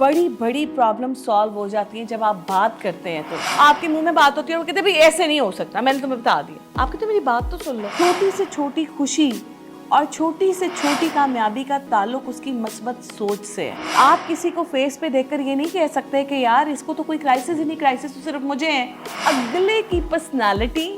बड़ी बड़ी problem solve हो जाती है जब आप बात करते हैं। तो आपके मुंह में बात होती है और कहते हैं भाई ऐसे नहीं हो सकता, मैंने तुम्हें बता दिया। आपकी तो मेरी बात तो सुन लो। छोटी से छोटी खुशी और छोटी से छोटी कामयाबी का ताल्लुक उसकी मस्बत सोच से है। आप किसी को फेस पे देखकर ये नहीं कह सकते कि यार इसको तो कोई क्राइसिस ही नहीं, क्राइसिस तो सिर्फ मुझे है। अगले की पर्सनालिटी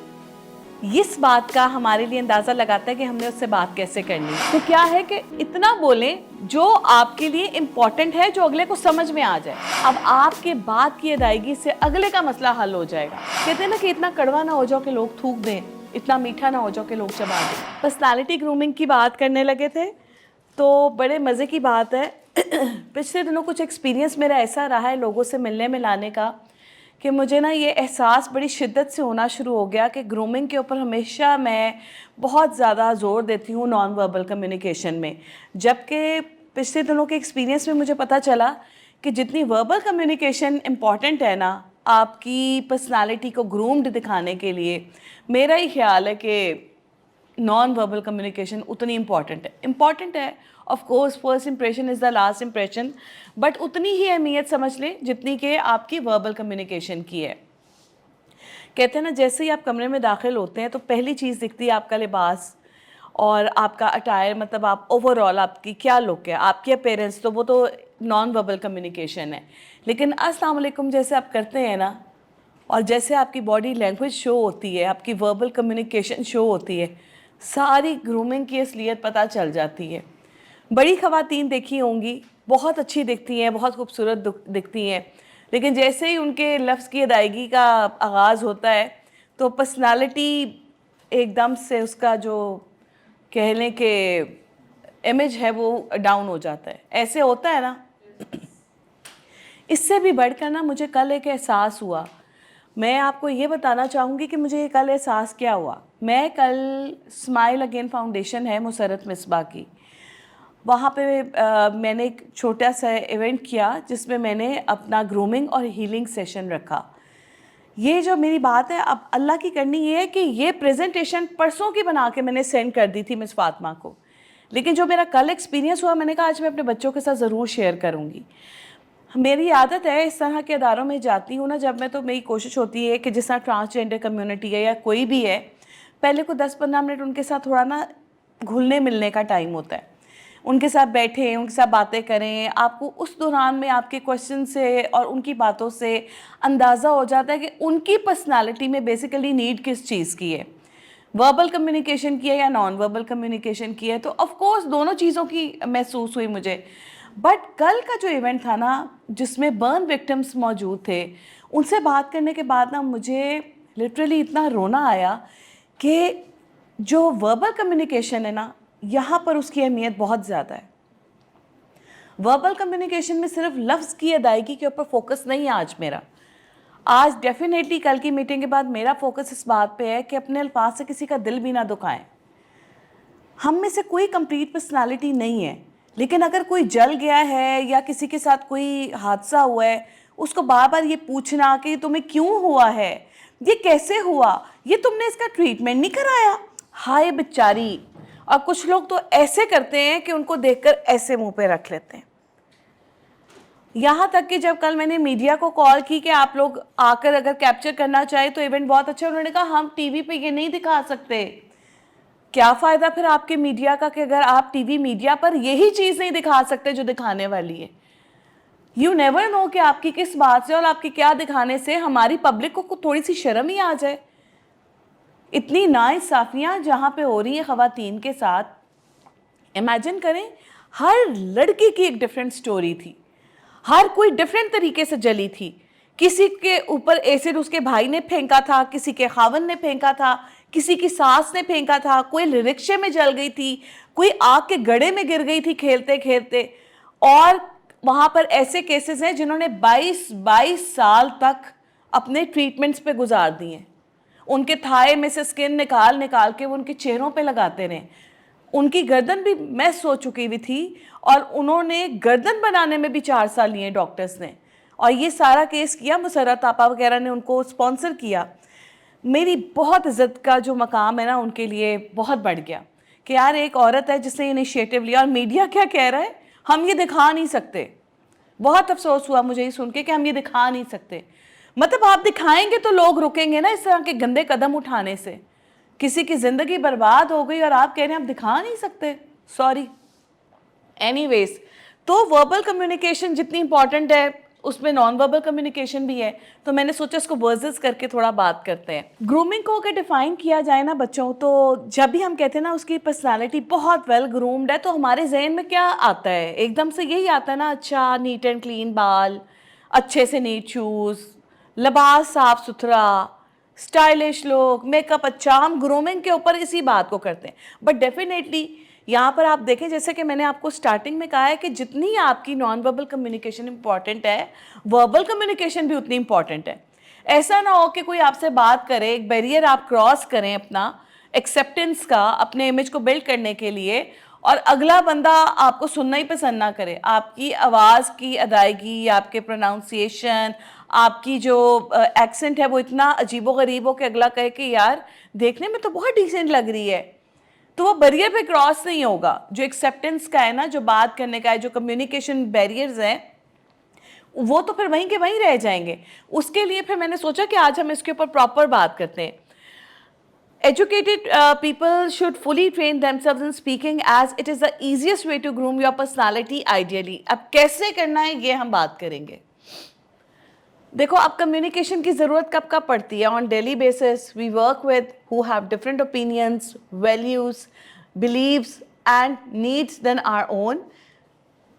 इस बात का हमारे लिए अंदाजा लगाता है कि हमने उससे बात कैसे करनी है। तो क्या है कि इतना बोलें जो आपके लिए इम्पोर्टेंट है, जो अगले को समझ में आ जाए। अब आपके बात की अदायगी से अगले का मसला हल हो जाएगा। कहते हैं ना कि इतना कड़वा ना हो जाओ कि लोग थूक दें, इतना मीठा ना हो जाओ कि लोग चबा दें। पर्सनालिटी ग्रूमिंग की बात करने लगे थे तो बड़े मज़े की बात है पिछले दिनों कुछ एक्सपीरियंस मेरा ऐसा रहा है लोगों से मिलने मिलाने का कि मुझे ना ये एहसास बड़ी शिद्दत से होना शुरू हो गया कि ग्रूमिंग के ऊपर हमेशा मैं बहुत ज़्यादा ज़ोर देती हूँ नॉन वर्बल कम्युनिकेशन में। जबकि पिछले दिनों के एक्सपीरियंस में मुझे पता चला कि जितनी वर्बल कम्युनिकेशन इम्पॉर्टेंट है ना आपकी पर्सनालिटी को ग्रूम्ड दिखाने के लिए, मेरा ही ख्याल है कि नॉन वर्बल कम्युनिकेशन उतनी इम्पॉर्टेंट है। Of course first impression is the last impression, but उतनी ही अहमियत समझ लें जितनी कि आपकी वर्बल कम्युनिकेशन की है। कहते हैं ना जैसे ही आप कमरे में दाखिल होते हैं तो पहली चीज़ दिखती है आपका लिबास और आपका अटायर, मतलब आप ओवरऑल आपकी क्या लुक है, आपके अपीयरेंस, तो वो तो नॉन वर्बल कम्युनिकेशन है। लेकिन अस्सलाम वालेकुम जैसे आप करते हैं ना और जैसे आपकी बॉडी लैंग्वेज शो होती है, आपकी वर्बल कम्युनिकेशन शो होती है, सारी ग्रूमिंग की असलियत पता चल जाती है। बड़ी ख़वातीन देखी होंगी, बहुत अच्छी दिखती हैं, बहुत खूबसूरत दिखती हैं, लेकिन जैसे ही उनके लफ्ज़ की अदायगी का आगाज़ होता है तो पर्सनालिटी एकदम से उसका जो कह लें कि इमेज है वो डाउन हो जाता है। ऐसे होता है ना। इससे भी बढ़कर ना मुझे कल एक एहसास हुआ, मैं आपको ये बताना चाहूँगी कि मुझे ये कल एहसास क्या हुआ। मैं कल स्माइल अगेन फाउंडेशन है मुसरत मिसबा की, वहाँ पे मैंने एक छोटा सा इवेंट किया जिसमें मैंने अपना ग्रूमिंग और हीलिंग सेशन रखा। ये जो मेरी बात है अब अल्लाह की करनी ये है कि ये प्रेजेंटेशन परसों की बना के मैंने सेंड कर दी थी मिस फातिमा को, लेकिन जो मेरा कल एक्सपीरियंस हुआ मैंने कहा आज मैं अपने बच्चों के साथ ज़रूर शेयर करूँगी। मेरी आदत है इस तरह के अदारों में जाती हूँ ना जब मैं, तो मेरी कोशिश होती है कि जिस तरह ट्रांसजेंडर कम्युनिटी है या कोई भी है, पहले को 10-15 मिनट उनके साथ थोड़ा ना घुलने मिलने का टाइम होता है, उनके साथ बैठें, उनके साथ बातें करें। आपको उस दौरान में आपके क्वेश्चन से और उनकी बातों से अंदाज़ा हो जाता है कि उनकी पर्सनालिटी में बेसिकली नीड किस चीज़ की है, वर्बल कम्युनिकेशन की है या नॉन वर्बल कम्युनिकेशन की है। तो ऑफ कोर्स दोनों चीज़ों की महसूस हुई मुझे। बट कल का जो इवेंट था ना जिसमें बर्न विक्टिम्स मौजूद थे, उनसे बात करने के बाद ना मुझे लिटरली इतना रोना आया कि जो वर्बल कम्युनिकेशन है ना यहाँ पर उसकी अहमियत बहुत ज़्यादा है। वर्बल कम्युनिकेशन में सिर्फ लफ्ज़ की अदायगी के ऊपर फोकस नहीं है आज मेरा। आज डेफिनेटली कल की मीटिंग के बाद मेरा फोकस इस बात पे है कि अपने अल्फाज से किसी का दिल भी ना दुखाएं। हम में से कोई कंप्लीट पर्सनालिटी नहीं है, लेकिन अगर कोई जल गया है या किसी के साथ कोई हादसा हुआ है, उसको बार बार ये पूछना कि तुम्हें क्यों हुआ है, ये कैसे हुआ, ये तुमने इसका ट्रीटमेंट नहीं कराया, हाय बेचारी। और कुछ लोग तो ऐसे करते हैं कि उनको देखकर ऐसे मुंह पे रख लेते हैं। यहाँ तक कि जब कल मैंने मीडिया को कॉल की कि आप लोग आकर अगर कैप्चर करना चाहे तो इवेंट बहुत अच्छा, उन्होंने कहा हम टीवी पे ये नहीं दिखा सकते। क्या फ़ायदा फिर आपके मीडिया का कि अगर आप टीवी मीडिया पर यही चीज़ नहीं दिखा सकते जो दिखाने वाली है। यू नेवर नो कि आपकी किस बात से और आपकी क्या दिखाने से हमारी पब्लिक को थोड़ी सी शर्म ही आ जाए। इतनी नाइंसाफियाँ जहाँ पे हो रही हैं ख़वातीन के साथ, इमेजिन करें हर लड़की की एक डिफरेंट स्टोरी थी, हर कोई डिफरेंट तरीके से जली थी। किसी के ऊपर एसिड उसके भाई ने फेंका था, किसी के खावन ने फेंका था, किसी की सास ने फेंका था, कोई रिक्शे में जल गई थी, कोई आग के गड्ढे में गिर गई थी खेलते खेलते। और वहाँ पर ऐसे केसेस हैं जिन्होंने 22 साल तक अपने ट्रीटमेंट्स पे गुजार दिए। उनके थाए में से स्किन निकाल निकाल के वो उनके चेहरों पे लगाते रहे। उनकी गर्दन भी मैस हो चुकी हुई थी और उन्होंने गर्दन बनाने में भी 4 साल लिए डॉक्टर्स ने। और ये सारा केस किया मुसर्रत आपा वगैरह ने उनको स्पॉन्सर किया। मेरी बहुत इज़्ज़त का जो मकाम है ना उनके लिए बहुत बढ़ गया कि यार एक औरत है जिसने इनिशिएटिव लिया। और मीडिया क्या कह रहा है, हम ये दिखा नहीं सकते। बहुत अफसोस हुआ मुझे ये सुन के कि हम ये दिखा नहीं सकते। मतलब आप दिखाएंगे तो लोग रुकेंगे ना इस तरह के गंदे कदम उठाने से। किसी की ज़िंदगी बर्बाद हो गई और आप कह रहे हैं आप दिखा नहीं सकते, सॉरी। एनीवेज, तो वर्बल कम्युनिकेशन जितनी इंपॉर्टेंट है उसमें नॉन वर्बल कम्युनिकेशन भी है, तो मैंने सोचा इसको वर्सेस करके थोड़ा बात करते हैं। ग्रूमिंग को अगर डिफाइन किया जाए ना बच्चों, तो जब भी हम कहते हैं ना उसकी पर्सनालिटी बहुत वेल ग्रूम्ड है, तो हमारे जहन में क्या आता है? एकदम से यही आता है ना, अच्छा नीट एंड क्लीन बाल, अच्छे से नीट शूज़, लिबास साफ सुथरा, स्टाइलिश लुक, मेकअप अच्छा। हम ग्रूमिंग के ऊपर इसी बात को करते हैं। बट डेफिनेटली यहाँ पर आप देखें, जैसे कि मैंने आपको स्टार्टिंग में कहा है कि जितनी आपकी नॉन वर्बल कम्युनिकेशन इंपॉर्टेंट है, वर्बल कम्युनिकेशन भी उतनी इंपॉर्टेंट है। ऐसा ना हो कि कोई आपसे बात करे, एक बैरियर आप क्रॉस करें अपना एक्सेप्टेंस का, अपने इमेज को बिल्ड करने के लिए, और अगला बंदा आपको सुनना ही पसंद ना करे। आपकी आवाज़ की अदायगी, आपके प्रोनाउंसिएशन, आपकी जो एक्सेंट है वो इतना अजीबोगरीब हो कि अगला कहे कि यार देखने में तो बहुत डिसेंट लग रही है, तो वो बैरियर पे क्रॉस नहीं होगा। जो एक्सेप्टेंस का है ना, जो बात करने का है, जो कम्युनिकेशन बैरियर्स हैं, वो तो फिर वहीं के वहीं रह जाएंगे। उसके लिए फिर मैंने सोचा कि आज हम इसके ऊपर प्रॉपर बात करते हैं। Educated people should fully train themselves in speaking as it is the easiest way to groom your personality ideally. अब कैसे करना है ये हम बात करेंगे। देखो, अब कम्युनिकेशन की ज़रूरत कब कब पड़ती है? On daily basis we work with who have different opinions, values, beliefs and needs than our own.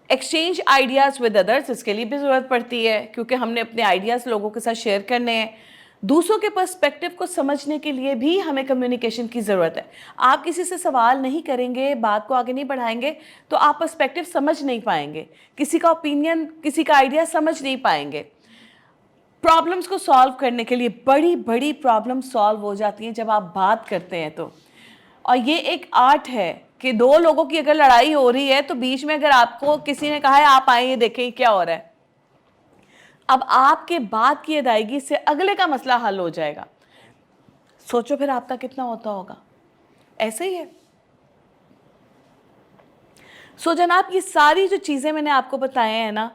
Exchange ideas with others, इसके लिए भी ज़रूरत पड़ती है क्योंकि हमने अपने आइडियाज़ लोगों के साथ शेयर करने हैं। दूसरों के पर्सपेक्टिव को समझने के लिए भी हमें कम्युनिकेशन की ज़रूरत है। आप किसी से सवाल नहीं करेंगे, बात को आगे नहीं बढ़ाएंगे, तो आप पर्सपेक्टिव समझ नहीं पाएंगे, किसी का ओपिनियन, किसी का आइडिया समझ नहीं पाएंगे। प्रॉब्लम्स को सॉल्व करने के लिए बड़ी बड़ी प्रॉब्लम सॉल्व हो जाती हैं जब आप बात करते हैं तो। और ये एक आर्ट है कि दो लोगों की अगर लड़ाई हो रही है तो बीच में अगर आपको किसी ने कहा है आप आइए देखें क्या हो रहा है, अब आपके बात की अदायगी से अगले का मसला हल हो जाएगा। सोचो फिर आपका कितना होता होगा। ऐसे ही है। सो जनाब, ये सारी जो चीज़ें मैंने आपको बताए हैं ना,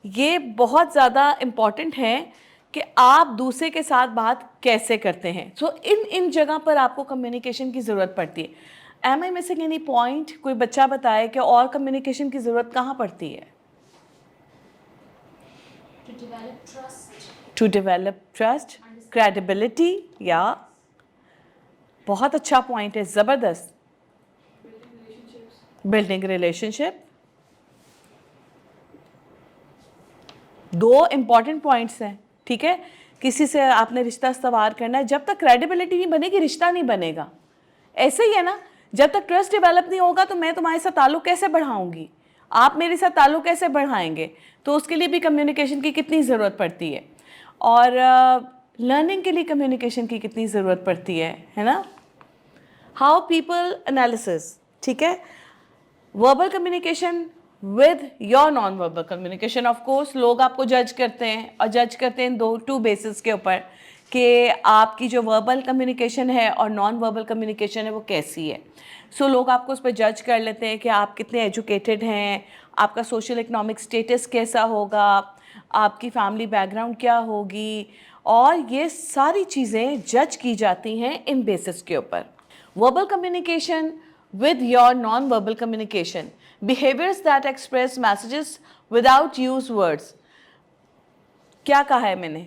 ये बहुत ज़्यादा इम्पॉर्टेंट हैं कि आप दूसरे के साथ बात कैसे करते हैं। सो इन जगह पर आपको कम्युनिकेशन की ज़रूरत पड़ती है। Am I missing any point? कोई बच्चा बताए कि और कम्युनिकेशन की ज़रूरत कहाँ पड़ती है? टू डेवलप ट्रस्ट, क्रेडिबिलिटी, या बहुत अच्छा पॉइंट है, ज़बरदस्त। बिल्डिंग रिलेशनशिप, दो इंपॉर्टेंट पॉइंट्स हैं, ठीक है। किसी से आपने रिश्ता इस्तवार करना है, जब तक क्रेडिबिलिटी नहीं बनेगी रिश्ता नहीं बनेगा। ऐसे ही है ना, जब तक ट्रस्ट डेवलप नहीं होगा तो मैं तुम्हारे साथ ताल्लुक़ कैसे बढ़ाऊंगी, आप मेरे साथ ताल्लुक़ कैसे बढ़ाएंगे? तो उसके लिए भी कम्युनिकेशन की कितनी ज़रूरत पड़ती है, और लर्निंग के लिए कम्युनिकेशन की कितनी ज़रूरत पड़ती है ना। हाउ पीपल एनालिसिस, ठीक है। Verbal communication with your non verbal communication. Of course लोग आपको जज करते हैं, और जज करते हैं टू बेसिस के ऊपर कि आपकी जो वर्बल कम्युनिकेशन है और नॉन वर्बल कम्युनिकेशन है वो कैसी है। सो लोग आपको उस पर जज कर लेते हैं कि आप कितने एजुकेटेड हैं, आपका सोशल इकोनॉमिक स्टेटस कैसा होगा, आपकी फैमिली बैकग्राउंड क्या होगी, और ये सारी चीज़ें जज की जाती हैं इन बेसिस के ऊपर। Verbal communication with your non-verbal communication, behaviors that express messages without use words। क्या कहा है मैंने?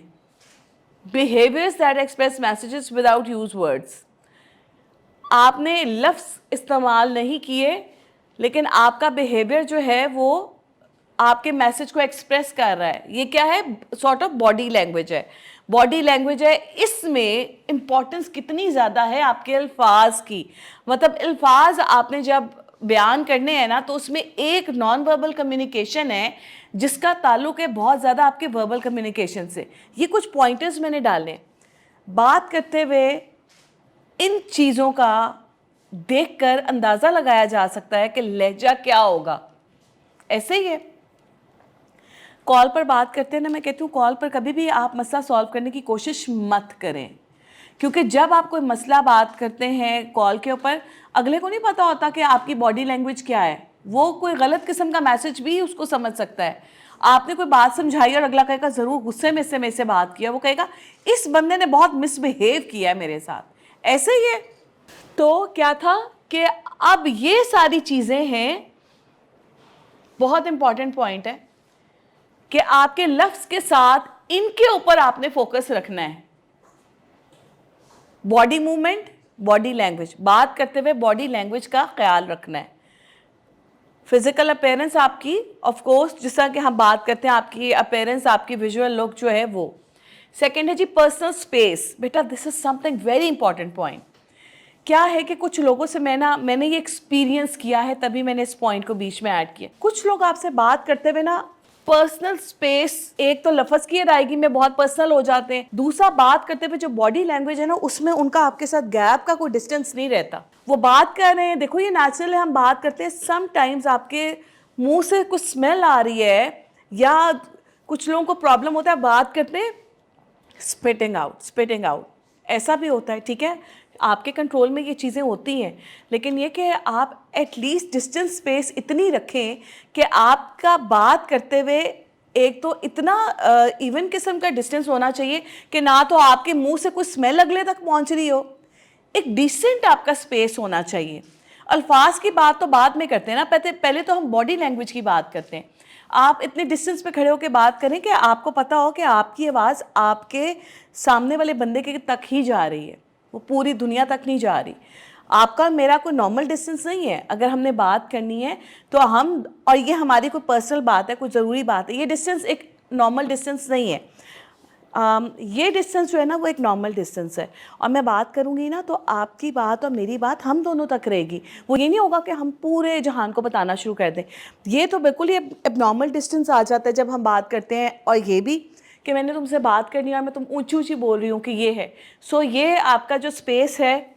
behaviors that express messages without use words। आपने लफ्ज़ इस्तेमाल नहीं किए, लेकिन आपका बिहेवियर जो है वो आपके मैसेज को एक्सप्रेस कर रहा है। ये क्या है? सॉर्ट ऑफ बॉडी लैंग्वेज है। बॉडी लैंग्वेज है, इसमें इम्पॉर्टेंस कितनी ज़्यादा है आपके अल्फाज की। मतलब अल्फाज आपने जब बयान करने हैं ना, तो उसमें एक नॉन वर्बल कम्युनिकेशन है जिसका ताल्लुक है बहुत ज़्यादा आपके वर्बल कम्युनिकेशन से। ये कुछ पॉइंटर्स मैंने डाले। बात करते हुए इन चीज़ों का देखकर अंदाज़ा लगाया जा सकता है कि लहजा क्या होगा। ऐसे ही है, कॉल पर बात करते हैं ना, मैं कहती हूँ कॉल पर कभी भी आप मसला सॉल्व करने की कोशिश मत करें, क्योंकि जब आप कोई मसला बात करते हैं कॉल के ऊपर, अगले को नहीं पता होता कि आपकी बॉडी लैंग्वेज क्या है। वो कोई गलत किस्म का मैसेज भी उसको समझ सकता है। आपने कोई बात समझाई और अगला कहेगा ज़रूर गुस्से में से मेरे से बात किया, वो कहेगा इस बंदे ने बहुत मिसबिहेव किया है मेरे साथ, ऐसे ही है। तो क्या था कि अब ये सारी चीज़ें हैं, बहुत इंपॉर्टेंट पॉइंट है कि आपके लफ्ज़ के साथ इनके ऊपर आपने फोकस रखना है। बॉडी मूवमेंट, बॉडी लैंग्वेज, बात करते हुए बॉडी लैंग्वेज का ख्याल रखना है। फिजिकल अपीयरेंस आपकी, ऑफ कोर्स जिस तरह कि हम बात करते हैं, आपकी अपीयरेंस, आपकी विजुअल लुक जो है वो। सेकंड है जी पर्सनल स्पेस। बेटा this is something very important point. क्या है कि कुछ लोगों से मैंने ये एक्सपीरियंस किया है, तभी मैंने इस पॉइंट को बीच में ऐड किया। कुछ लोग आपसे बात करते हुए ना पर्सनल स्पेस, एक तो लफ्ज़ की अदायगी में बहुत पर्सनल हो जाते हैं, दूसरा बात करते हुए जो बॉडी लैंग्वेज है ना उसमें उनका आपके साथ गैप का कोई डिस्टेंस नहीं रहता। वो बात कर रहे हैं, देखो ये नेचुरल है, हम बात करते हैं, समटाइम्स आपके मुंह से कुछ स्मेल आ रही है या कुछ लोगों को प्रॉब्लम होता है, बात करते हैं स्पिटिंग आउट, ऐसा भी होता है, ठीक है, आपके कंट्रोल में ये चीज़ें होती हैं, लेकिन ये कि आप एटलीस्ट डिस्टेंस स्पेस इतनी रखें कि आपका बात करते हुए एक तो इतना इवन किस्म का डिस्टेंस होना चाहिए कि ना तो आपके मुंह से कुछ स्मेल अगले तक पहुंच रही हो, एक डिसेंट आपका स्पेस होना चाहिए। अल्फाज की बात तो बाद में करते हैं ना, पहले तो हम बॉडी लैंग्वेज की बात करते हैं। आप इतने डिस्टेंस पे खड़े होकर बात करें कि आपको पता हो कि आपकी आवाज़ आपके सामने वाले बंदे के तक ही जा रही है, वो पूरी दुनिया तक नहीं जा रही। आपका मेरा कोई नॉर्मल डिस्टेंस नहीं है, अगर हमने बात करनी है तो हम, और ये हमारी कोई पर्सनल बात है, कोई ज़रूरी बात है, ये डिस्टेंस एक नॉर्मल डिस्टेंस नहीं है। ये डिस्टेंस जो है ना वो एक नॉर्मल डिस्टेंस है, और मैं बात करूँगी ना तो आपकी बात और मेरी बात हम दोनों तक रहेगी। वो ये नहीं होगा कि हम पूरे जहान को बताना शुरू कर दें। ये तो बिल्कुल ही एबनॉर्मल डिस्टेंस आ जाता है जब हम बात करते हैं, और ये भी कि मैंने तुमसे बात करनी है और मैं तुम ऊँची ऊँची बोल रही हूँ कि ये है। सो ये आपका जो स्पेस है,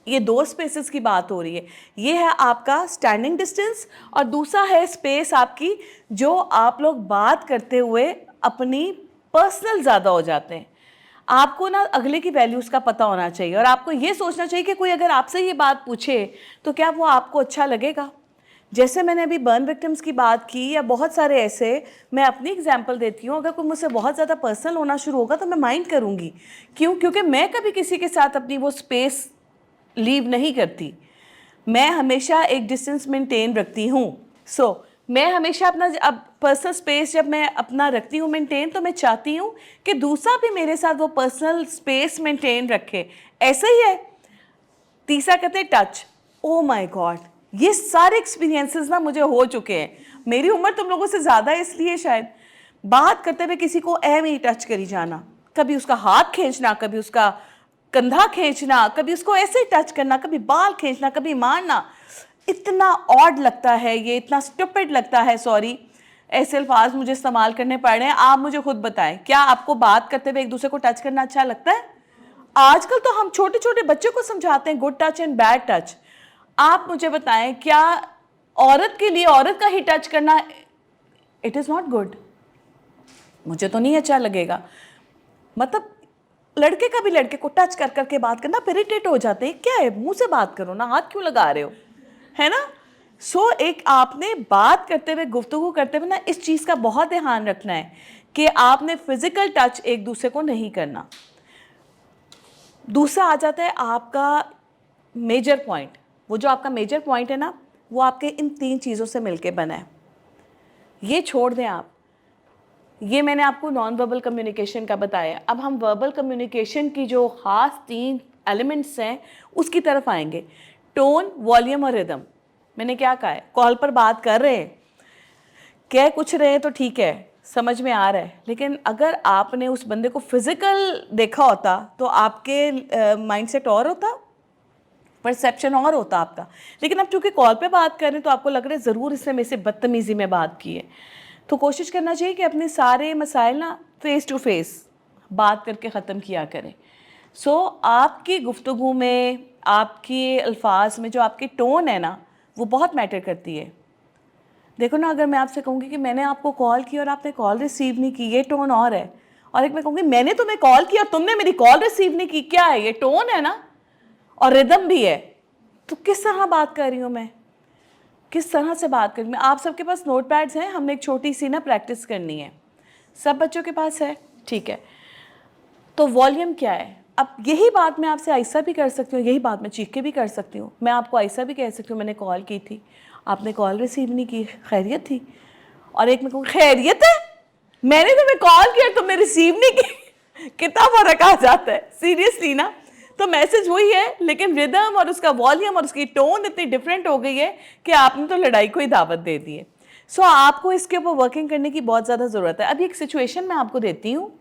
ये दो स्पेसेस की बात हो रही है। ये है आपका स्टैंडिंग डिस्टेंस, और दूसरा है स्पेस आपकी जो आप लोग बात करते हुए अपनी पर्सनल ज़्यादा हो जाते हैं। आपको ना अगले की वैल्यूज़ का पता होना चाहिए, और आपको ये सोचना चाहिए कि कोई अगर आपसे ये बात पूछे तो क्या वो आपको अच्छा लगेगा। जैसे मैंने अभी बर्न विक्टिम्स की बात की, या बहुत सारे ऐसे, मैं अपनी एग्जांपल देती हूँ, अगर कोई मुझसे बहुत ज़्यादा पर्सनल होना शुरू होगा तो मैं माइंड करूँगी। क्यों? क्योंकि मैं कभी किसी के साथ अपनी वो स्पेस लीव नहीं करती, मैं हमेशा एक डिस्टेंस मेंटेन रखती हूँ। सो मैं हमेशा अपना अब पर्सनल स्पेस जब मैं अपना रखती हूँ मेंटेन, तो मैं चाहती हूँ कि दूसरा भी मेरे साथ वो पर्सनल स्पेस मेंटेन रखे। ऐसा ही है। तीसरा कहते हैं टच। ओ माय गॉड, ये सारे एक्सपीरियंसेस ना मुझे हो चुके हैं। मेरी उम्र तुम लोगों से ज़्यादा है, इसलिए शायद बात करते हुए किसी को ऐਵੇਂ ही टच करी जाना, कभी उसका हाथ खींचना, कभी उसका कंधा खींचना, कभी उसको ऐसे ही टच करना, कभी बाल खींचना, कभी मारना। इतना ऑड लगता है, ये इतना स्टूपिड लगता है, सॉरी ऐसे अल्फाज मुझे इस्तेमाल करने पड़ रहे हैं। आप मुझे खुद बताएं, क्या आपको बात करते हुए एक दूसरे को टच करना अच्छा लगता है? आजकल तो हम छोटे छोटे बच्चों को समझाते हैं good touch and bad touch. आप मुझे बताएं, क्या औरत के लिए औरत का ही टच करना इट इज़ नॉट गुड? मुझे तो नहीं अच्छा लगेगा। मतलब लड़के का भी लड़के को टच कर करके बात करना, इरिटेट हो जाते हैं। क्या है, मुंह से बात करो ना, हाथ क्यों लगा रहे हो, है ना। सो एक आपने बात करते हुए, गुफ्तगू करते हुए ना इस चीज़ का बहुत ध्यान रखना है कि आपने फिजिकल टच एक दूसरे को नहीं करना। दूसरा आ जाता है आपका मेजर पॉइंट। वो जो आपका मेजर पॉइंट है ना, वो आपके इन 3 चीज़ों से मिलके बना है। ये छोड़ दें आप। ये मैंने आपको नॉन वर्बल कम्युनिकेशन का बताया। अब हम वर्बल कम्युनिकेशन की जो ख़ास 3 एलिमेंट्स हैं उसकी तरफ आएंगे। टोन, वॉल्यूम और रिदम। मैंने क्या कहा है, कॉल पर बात कर रहे हैं, कह कुछ रहे हैं तो ठीक है, समझ में आ रहा है, लेकिन अगर आपने उस बंदे को फिज़िकल देखा होता तो आपके माइंडसेट और होता, परसेप्शन और होता आपका। लेकिन अब चूँकि कॉल पे बात कर रहे हैं तो आपको लग रहा है ज़रूर इसने मेरे से बदतमीज़ी में बात की है। तो कोशिश करना चाहिए कि अपने सारे मसाइल ना फ़ेस टू फेस बात करके ख़त्म किया करें। सो आपकी गुफ्तगू में, आपके अल्फाज में जो आपकी टोन है ना, वो बहुत मैटर करती है। देखो ना, अगर मैं आपसे कहूँगी कि मैंने आपको कॉल की और आपने कॉल रिसीव नहीं की, ये टोन और है। और एक मैं कहूँगी मैंने तुम्हें कॉल किया और तुमने मेरी कॉल रिसीव नहीं की, क्या है, ये टोन है ना, और रिदम भी है। तो किस तरह बात कर रही हूँ मैं? किस तरह से बात करनी है। आप सबके पास नोट पैड्स हैं, हमने एक छोटी सी ना प्रैक्टिस करनी है। सब बच्चों के पास है, ठीक है। तो वॉल्यूम क्या है, अब यही बात मैं आपसे आहिस्ता भी कर सकती हूँ, यही बात मैं चीख के भी कर सकती हूँ। मैं आपको आहिस्ता भी कह सकती हूँ, मैंने कॉल की थी, आपने कॉल रिसीव नहीं की, खैरियत थी। और एक मैं कहूँ खैरियत है, मैंने तुम्हें कॉल किया तुमने रिसीव नहीं की। कितना फर्क आ जाता है सीरियसली ना। तो मैसेज वही है, लेकिन रिदम और उसका वॉल्यूम और उसकी टोन इतनी डिफरेंट हो गई है कि आपने तो लड़ाई को ही दावत दे दी है। सो आपको इसके ऊपर वर्किंग करने की बहुत ज़्यादा ज़रूरत है। अभी एक सिचुएशन मैं आपको देती हूँ,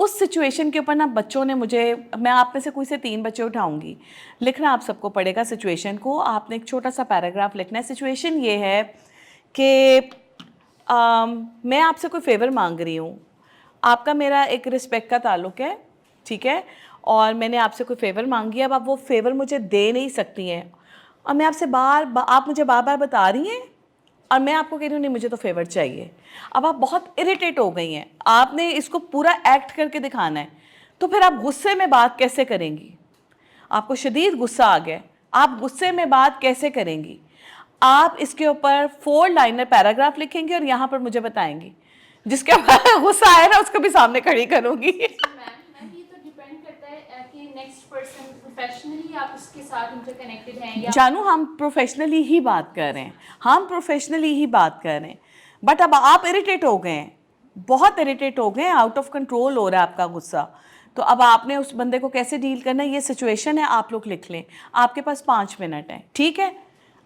उस सिचुएशन के ऊपर ना बच्चों ने मुझे, मैं आप में से कोई से 3 बच्चे उठाऊंगी, लिखना आप सबको पड़ेगा सिचुएशन को। आपने एक छोटा सा पैराग्राफ लिखना है। सिचुएशन ये है कि मैं आपसे कोई फेवर मांग रही हूँ, आपका मेरा एक रिस्पेक्ट का ताल्लुक है, ठीक है, और मैंने आपसे कोई फेवर मांगी है, अब आप वो फेवर मुझे दे नहीं सकती हैं, और मैं आपसे आप मुझे बार बार बता रही हैं, और मैं आपको कह रही हूँ नहीं मुझे तो फेवर चाहिए। अब आप बहुत इरिटेट हो गई हैं, आपने इसको पूरा एक्ट करके दिखाना है, तो फिर आप गुस्से में बात कैसे करेंगी? आपको शदीद गुस्सा आ गया, आप गुस्से में बात कैसे करेंगी? आप इसके ऊपर 4 लाइनर पैराग्राफ लिखेंगे और यहाँ पर मुझे बताएंगी। जिसके ऊपर गुस्सा आया ना उसको भी सामने खड़ी करूँगी। ये तो डिपेंड करता है कि नेक्स्ट पर्सन प्रोफेशनली आप उसके साथ इंटरकनेक्टेड हैं या जानू, हम प्रोफेशनली ही बात कर रहे हैं, हम प्रोफेशनली ही बात कर रहे हैं, बट अब आप इरिटेट हो गए हैं, बहुत इरिटेट हो गए हैं, आउट ऑफ कंट्रोल हो रहा है आपका गुस्सा। तो अब आपने उस बंदे को कैसे डील करना है, ये सिचुएशन है, आप लोग लिख लें। आपके पास 5 मिनट हैं, ठीक है।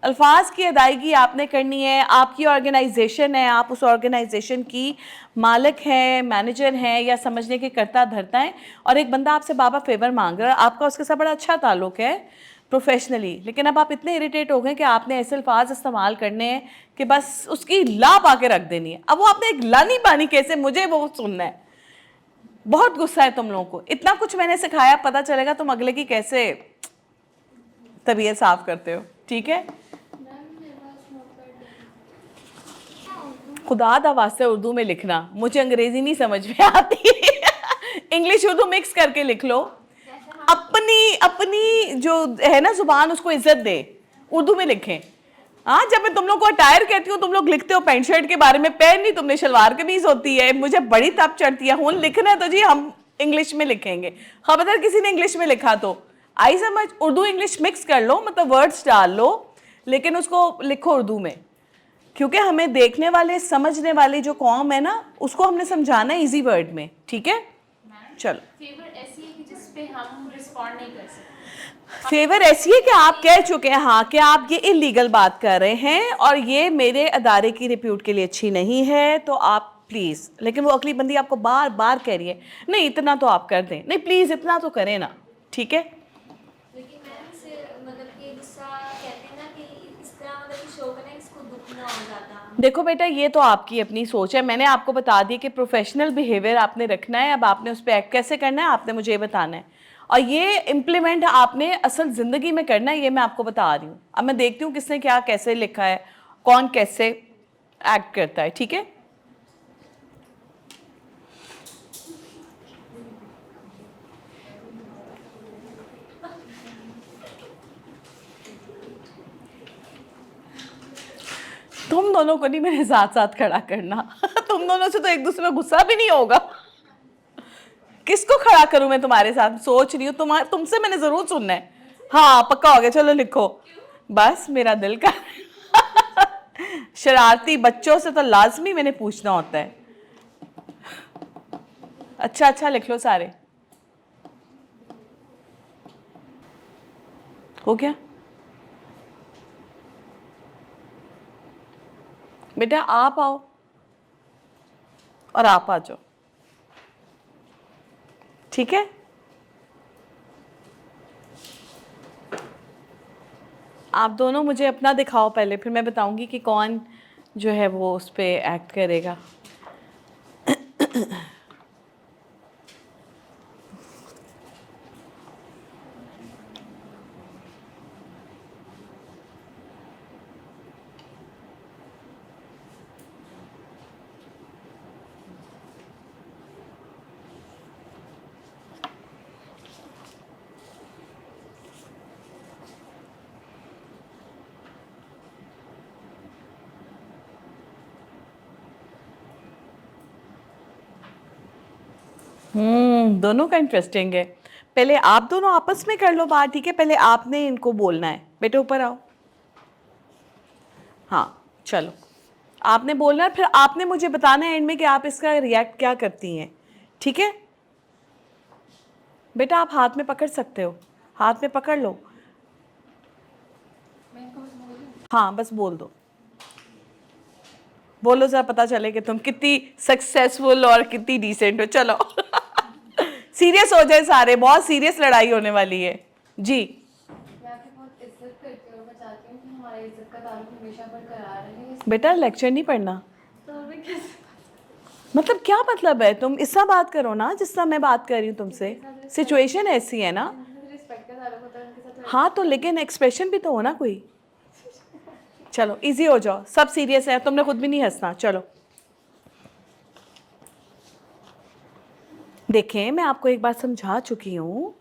अल्फाज की अदायगी आपने करनी है, आपकी ऑर्गेनाइजेशन है, आप उस ऑर्गेनाइजेशन की मालिक हैं, मैनेजर हैं, या समझने के करता धरता है, और एक बंदा आपसे बाबा फेवर मांग रहा है, आपका उसके साथ बड़ा अच्छा ताल्लुक है प्रोफेशनली, लेकिन अब आप इतने इरिटेट हो गए कि आपने ऐसे अल्फाज इस्तेमाल करने हैं कि बस उसकी ला पा के रख देनी है। अब वो आपने एक लानी पानी कैसे, मुझे वो सुनना है। बहुत गुस्सा है तुम लोगों को, इतना कुछ मैंने सिखाया, पता चलेगा तुम अगले की कैसे तबीयत साफ करते हो, ठीक है। खुदा दा वास्ते उर्दू में लिखना, मुझे अंग्रेजी नहीं समझ में आती। इंग्लिश उर्दू मिक्स करके लिख लो। अपनी अपनी जो है ना जुबान, उसको इज्जत दे, उर्दू में लिखें। हाँ, जब मैं तुम लोग को अटायर कहती हूँ, तुम लोग लिखते हो पैंट शर्ट के बारे में, पैर नहीं, तुमने शलवार कमीज होती है, मुझे बड़ी तप चढ़ती है। हुन लिखना है तो जी हम इंग्लिश में लिखेंगे, खबरदार किसी ने इंग्लिश में लिखा तो आई समझ। उर्दू इंग्लिश मिक्स कर लो, मतलब वर्ड्स डाल लो, लेकिन उसको लिखो उर्दू में, क्योंकि हमें देखने वाले समझने वाली जो कौम है ना, उसको हमने समझाना है इजी वर्ड में, ठीक है। चलो, फेवर ऐसी है कि जिस पे हम रिस्पॉन्ड नहीं कर सकते। फेवर ऐसी है कि आप कह चुके हैं हाँ कि आप ये इलीगल बात कर रहे हैं और ये मेरे अदारे की रिप्यूट के लिए अच्छी नहीं है, तो आप प्लीज़, लेकिन वो अगली बंदी आपको बार बार कह रही है नहीं इतना तो आप कर दें, नहीं प्लीज़ इतना तो करें ना, ठीक है। लेकिन मैम इसे मतलब कि गुस्सा कहते हैं ना कि इस तरह मतलब कि शो करना इसको दुख ना हो जाता। देखो बेटा, ये तो आपकी अपनी सोच है, मैंने आपको बता दी कि प्रोफेशनल बिहेवियर आपने रखना है, अब आपने उस पर एक्ट कैसे करना है आपने मुझे ये बताना है, और ये इम्प्लीमेंट आपने असल ज़िंदगी में करना है, ये मैं आपको बता रही हूँ। अब मैं देखती हूँ किसने क्या कैसे लिखा है, कौन कैसे एक्ट करता है, ठीक है। तुम दोनों को नहीं मेरे साथ साथ खड़ा करना। तुम दोनों से तो एक दूसरे में गुस्सा भी नहीं होगा। किसको खड़ा करूं मैं तुम्हारे साथ, सोच रही हूँ तुमसे मैंने जरूर सुनना है। हाँ पक्का हो गया, चलो लिखो। बस मेरा दिल का शरारती बच्चों से तो लाजमी मैंने पूछना होता है। अच्छा अच्छा लिख लो सारे, हो गया बेटा, आप आओ और आप आ जाओ, ठीक है। आप दोनों मुझे अपना दिखाओ पहले, फिर मैं बताऊंगी कि कौन जो है वो उस पर एक्ट करेगा। दोनों का इंटरेस्टिंग है। पहले आप दोनों आपस में कर लो बात, ठीक है? पहले आपने इनको बोलना है। बेटे ऊपर आओ। हाँ चलो, आपने बोलना है, फिर आपने मुझे बताना है एंड में कि आप इसका रिएक्ट क्या करती हैं, ठीक है? बेटा आप हाथ में पकड़ सकते हो, हाथ में पकड़ लो। हाँ बस बोल दो, बोलो जरा, पता चले कि तुम कितनी सक्सेसफुल और कितनी डिसेंट हो। चलो सीरियस हो जाए सारे, बहुत सीरियस लड़ाई होने वाली है जी। मैं आपकी बहुत इज्जत करती हूँ और मैं चाहती हूँ कि हमारी इज्जत का ताल्लुक हमेशा बरकरार रहे। बेटा लेक्चर नहीं पढ़ना। तो मैं कैसे मतलब क्या मतलब है? तुम इस तरह बात करो ना जिस तरह मैं बात कर रही हूँ तुमसे, सिचुएशन ऐसी है ना। रिस्पेक्ट का ताल्लुक होता है उनके साथ। हाँ तो लेकिन एक्सप्रेशन भी तो हो ना कोई। चलो इजी हो जाओ, सब सीरियस है, तुमने खुद भी नहीं हंसना। चलो देखें, मैं आपको एक बार समझा चुकी हूँ।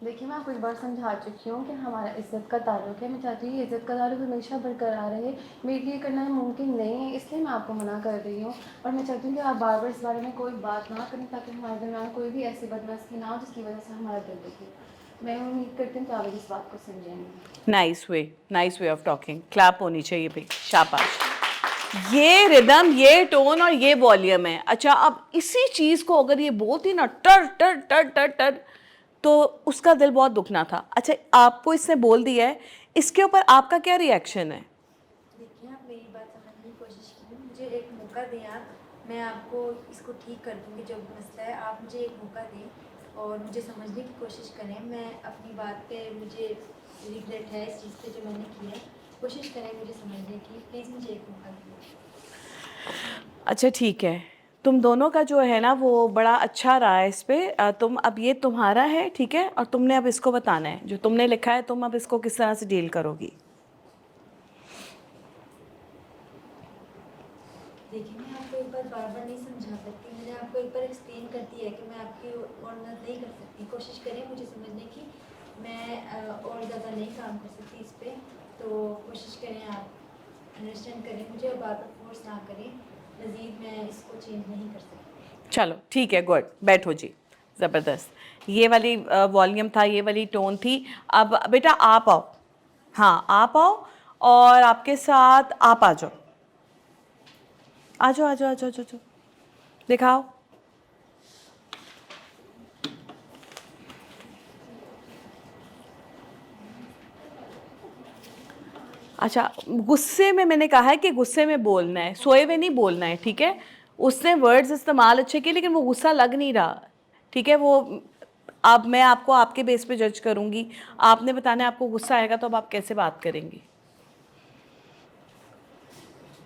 देखिए मैं आपको एक बार समझा चुकी हूँ कि हमारा इज्जत का ताल्लुक है। मैं चाहती हूँ ये इज्जत का ताल्लुक हमेशा बरकरार रहे। मेरे लिए करना मुमकिन नहीं है, इसलिए मैं आपको मना कर रही हूँ। और मैं चाहती हूँ कि आप बार बार इस बारे में कोई बात ना करें, ताकि हमारे दरमियान कोई भी ऐसी बदमस्ती ना हो जिसकी वजह से हमारा दिल दुखे। मैं उम्मीद करती हूँ कि आप इस बात को समझेंगे। Nice way of talking. Clap होनी चाहिए भाई, शाबाश। ये रिदम, ये टोन और ये वॉल्यूम है। अच्छा अब इसी चीज़ को अगर ये बोलती ना टर टर टर टर टर, तो उसका दिल बहुत दुखना था। अच्छा आपको इसने बोल दिया है, इसके ऊपर आपका क्या रिएक्शन है? देखिए आप मेरी बात समझने की कोशिश कीजिए, मुझे एक मौका दें आप, मैं आपको इसको ठीक कर दूँगी जो मसला है। आप मुझे एक मौका दें और मुझे समझने की कोशिश करें। मैं अपनी बात पे, मुझे रिग्रेट है इस चीज़ पे जो मैंने किया है। कोशिश करें मुझे समझने की, प्लीज़ मुझे एक मौका दें। अच्छा ठीक है, तुम दोनों का जो है ना वो बड़ा अच्छा रहा है इस पे। तुम अब ये तुम्हारा है, ठीक है? और तुमने अब इसको बताना है जो तुमने लिखा है, तुम अब इसको किस तरह से डील करोगी। देखिए मैं आपको एक बार बार नहीं समझा सकती। मैंने आपको एक बार एक्सप्लेन कर दिया है कि मैं आपकी और मदद नहीं कर सकती। कोशिश करें मुझे समझने की, मैं और ज़्यादा नहीं काम कर सकती इस पर। तो कोशिश करें आप अंडरस्टैंड करें मुझे और बार बार फोर्स ना करें। मज़ीद मैं इसको चेंज नहीं कर सकती। चलो ठीक है, गुड, बैठो जी। ज़बरदस्त, ये वाली वॉल्यूम था, ये वाली टोन थी। अब बेटा आप आओ। हाँ आप आओ, और आपके साथ आप आ जाओ, आ जाओ आ जाओ आ जाओ आ जाओ, दिखाओ। अच्छा गुस्से में मैंने कहा है कि गुस्से में बोलना है, सोए हुए नहीं बोलना है, ठीक है? उसने वर्ड्स इस्तेमाल अच्छे किए लेकिन वो गुस्सा लग नहीं रहा, ठीक है? वो अब मैं आपको आपके बेस पे जज करूँगी, आपने बताना है आपको गुस्सा आएगा तो अब आप कैसे बात करेंगी।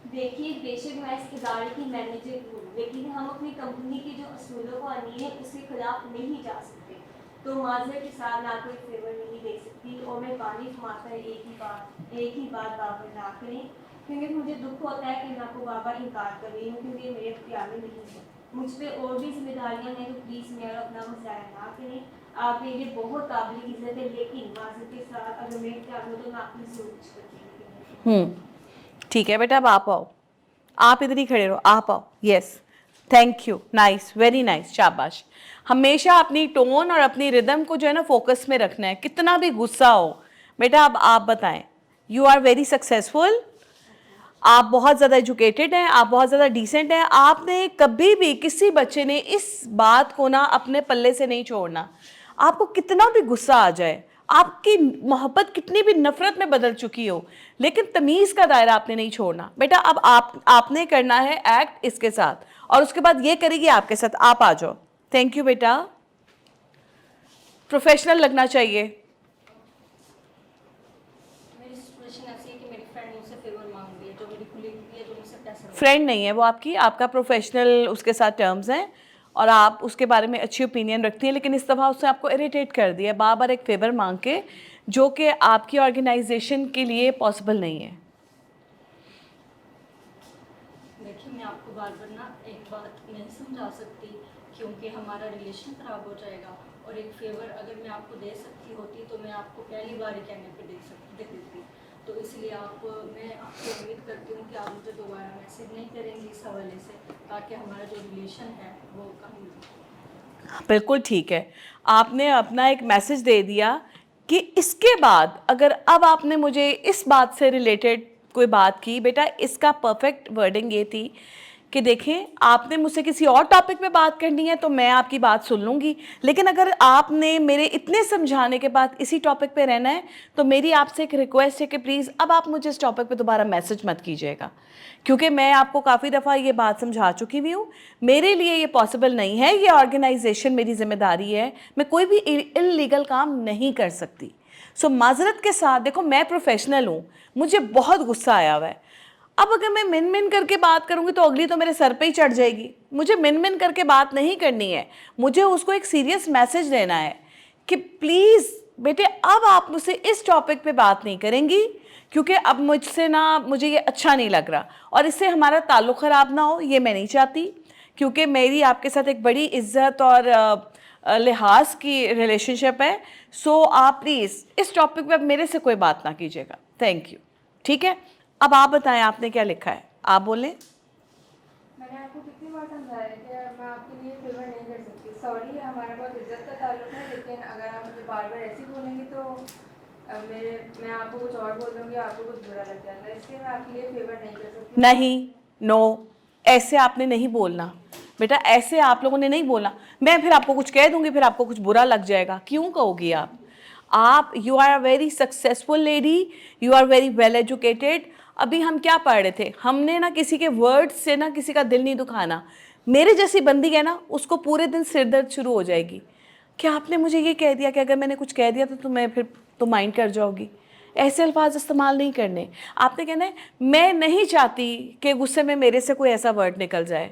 देखिए बेशक मैं इसके इदारे की मैनेजर हूँ, लेकिन हम अपनी कंपनी के जो असूलों को आनी है उसके खिलाफ नहीं जा सकते। तो माजरत के साथ ना कोई फेवर नहीं दे सकती, और मैं पानी फमाता है एक ही बात बाबर ना करें, क्योंकि मुझे दुख होता है कि मैं आपको बाबर इनकार कर रही हूँ, क्योंकि ये मेरे इख्तियार में नहीं है। मुझ पर और भी जिम्मेदारियाँ हैं, तो प्लीज़ मेरा अपना मसाया ना करें। आप मेरे बहुत काबिल इज्जत है, लेकिन माजरत के साथ अगर मेरे इख्तियार में तो मैं आपकी सोच करती हूँ। ठीक है बेटा, अब आप आओ, आप इधर ही खड़े रहो, आप आओ। Yes, thank you, nice, very nice, शाबाश। हमेशा अपनी टोन और अपनी रिदम को जो है ना फोकस में रखना है, कितना भी गुस्सा हो। बेटा अब आप बताएं, यू आर वेरी सक्सेसफुल, आप बहुत ज़्यादा एजुकेटेड हैं, आप बहुत ज़्यादा डिसेंट हैं। आपने कभी भी, किसी बच्चे ने इस बात को ना अपने पल्ले से नहीं छोड़ना। आपको कितना भी गुस्सा आ जाए, आपकी मोहब्बत कितनी भी नफरत में बदल चुकी हो, लेकिन तमीज़ का दायरा आपने नहीं छोड़ना। बेटा अब आपने करना है एक्ट इसके साथ, और उसके बाद ये करेगी आपके साथ। आप आ जाओ। थैंक यू बेटा, प्रोफेशनल लगना चाहिए। मेरी सिचुएशन ऐसी है कि मेरी फ्रेंड मुझसे फेवर मांग रही है, जो मेरी कुलीग है, जो मुझसे पैसे फ्रेंड नहीं है वो आपकी, आपका प्रोफेशनल उसके साथ टर्म्स हैं, और आप उसके बारे में अच्छी ओपिनियन रखती हैं, लेकिन इस दफ़ा उसने आपको इरिटेट कर दिया बार बार एक फेवर मांग के, जो कि आपकी ऑर्गेनाइजेशन के लिए पॉसिबल नहीं है। देखिए मैं आपको बार बार ना एक बात नहीं समझा सकती, क्योंकि हमारा रिलेशन ख़राब हो जाएगा। और एक फेवर अगर मैं आपको दे सकती होती तो मैं आपको पहली बार ही कहने पे दे देती। तो इसलिए मैं आपको उम्मीद करती हूँ कि आप मुझे दोबारा मैसेज नहीं करेंगी इस हवाले से, ताकि हमारा जो रिलेशन है वो कहीं बिल्कुल ठीक है, आपने अपना एक मैसेज दे दिया कि इसके बाद अगर अब आपने मुझे इस बात से रिलेटेड कोई बात की, बेटा इसका परफेक्ट वर्डिंग ये थी कि देखें आपने मुझसे किसी और टॉपिक पे बात करनी है तो मैं आपकी बात सुन लूँगी, लेकिन अगर आपने मेरे इतने समझाने के बाद इसी टॉपिक पे रहना है तो मेरी आपसे एक रिक्वेस्ट है कि प्लीज़ अब आप मुझे इस टॉपिक पे दोबारा मैसेज मत कीजिएगा, क्योंकि मैं आपको काफ़ी दफ़ा ये बात समझा चुकी हुई हूँ। मेरे लिए ये पॉसिबल नहीं है, ये ऑर्गेनाइजेशन मेरी जिम्मेदारी है, मैं कोई भी इलीगल काम नहीं कर सकती। सो माजरत के साथ देखो मैं प्रोफेशनल हूँ, मुझे बहुत गुस्सा आया हुआ है। अब अगर मैं मिन मिन करके बात करूँगी तो अगली तो मेरे सर पे ही चढ़ जाएगी। मुझे मिन मिन करके बात नहीं करनी है, मुझे उसको एक सीरियस मैसेज देना है कि प्लीज़ बेटे अब आप मुझसे इस टॉपिक पे बात नहीं करेंगी, क्योंकि अब मुझसे ना मुझे ये अच्छा नहीं लग रहा और इससे हमारा ताल्लुक़ ख़राब ना हो, ये मैं नहीं चाहती, क्योंकि मेरी आपके साथ एक बड़ी इज़्ज़त और लिहाज की रिलेशनशिप है। सो आप प्लीज़ इस टॉपिक पे अब मेरे से कोई बात ना कीजिएगा। Thank you. ठीक है, अब आप बताएं आपने क्या लिखा है, आप बोलें। मैंने आपको कितनी बार समझाया है कि मैं आपके लिए फेवर नहीं कर सकती। सॉरी, हमारा बहुत इज्जत का ताल्लुक है, लेकिन अगर आप मुझे बार बार ऐसे ही बोलेंगे तो मैं आपको कुछ और बोल दूँगी, आपको कुछ बुरा लग जाता है, इसलिए मैं आपके लिए फेवर नहीं कर सकती। नहीं, नो, ऐसे आपने नहीं बोलना बेटा, ऐसे आप लोगों ने नहीं बोलना। मैं फिर आपको कुछ कह दूंगी, फिर आपको कुछ बुरा लग जाएगा। क्यों कहोगी आप you are a very successful lady, you are very well educated. अभी हम क्या पढ़ रहे थे, हमने ना किसी के वर्ड से ना किसी का दिल नहीं दुखाना। मेरे जैसी बंदी है ना, उसको पूरे दिन सिर दर्द शुरू हो जाएगी। क्या आपने मुझे ये कह दिया कि अगर मैंने कुछ कह दिया तो तुम्हें फिर तुम माइंड कर जाओगी? ऐसे अल्फाज इस्तेमाल नहीं करने। आपने कहना है मैं नहीं चाहती कि गुस्से में मेरे से कोई ऐसा वर्ड निकल जाए,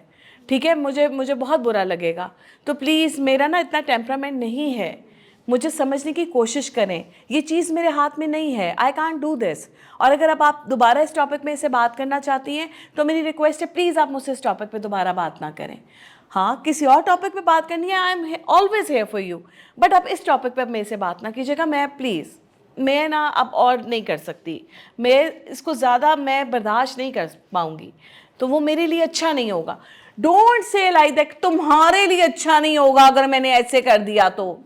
ठीक है, मुझे बहुत बुरा लगेगा। तो प्लीज़ मेरा ना इतना टेम्परामेंट नहीं है, मुझे समझने की कोशिश करें, ये चीज़ मेरे हाथ में नहीं है, आई कांट डू दिस। और अगर अब आप दोबारा इस टॉपिक में इसे बात करना चाहती हैं तो मेरी रिक्वेस्ट है प्लीज़ आप मुझसे इस टॉपिक पे दोबारा बात ना करें। हाँ, किसी और टॉपिक पे बात करनी है, I am always here for you, but अब इस टॉपिक पे अब मेरे से बात ना कीजिएगा। मैं ना अब और नहीं कर सकती, मैं इसको ज़्यादा मैं बर्दाश्त नहीं कर पाऊँगी, तो वो मेरे लिए अच्छा नहीं होगा। डोंट से लाइक दैट, तुम्हारे लिए अच्छा नहीं होगा अगर मैंने ऐसे कर दिया तो।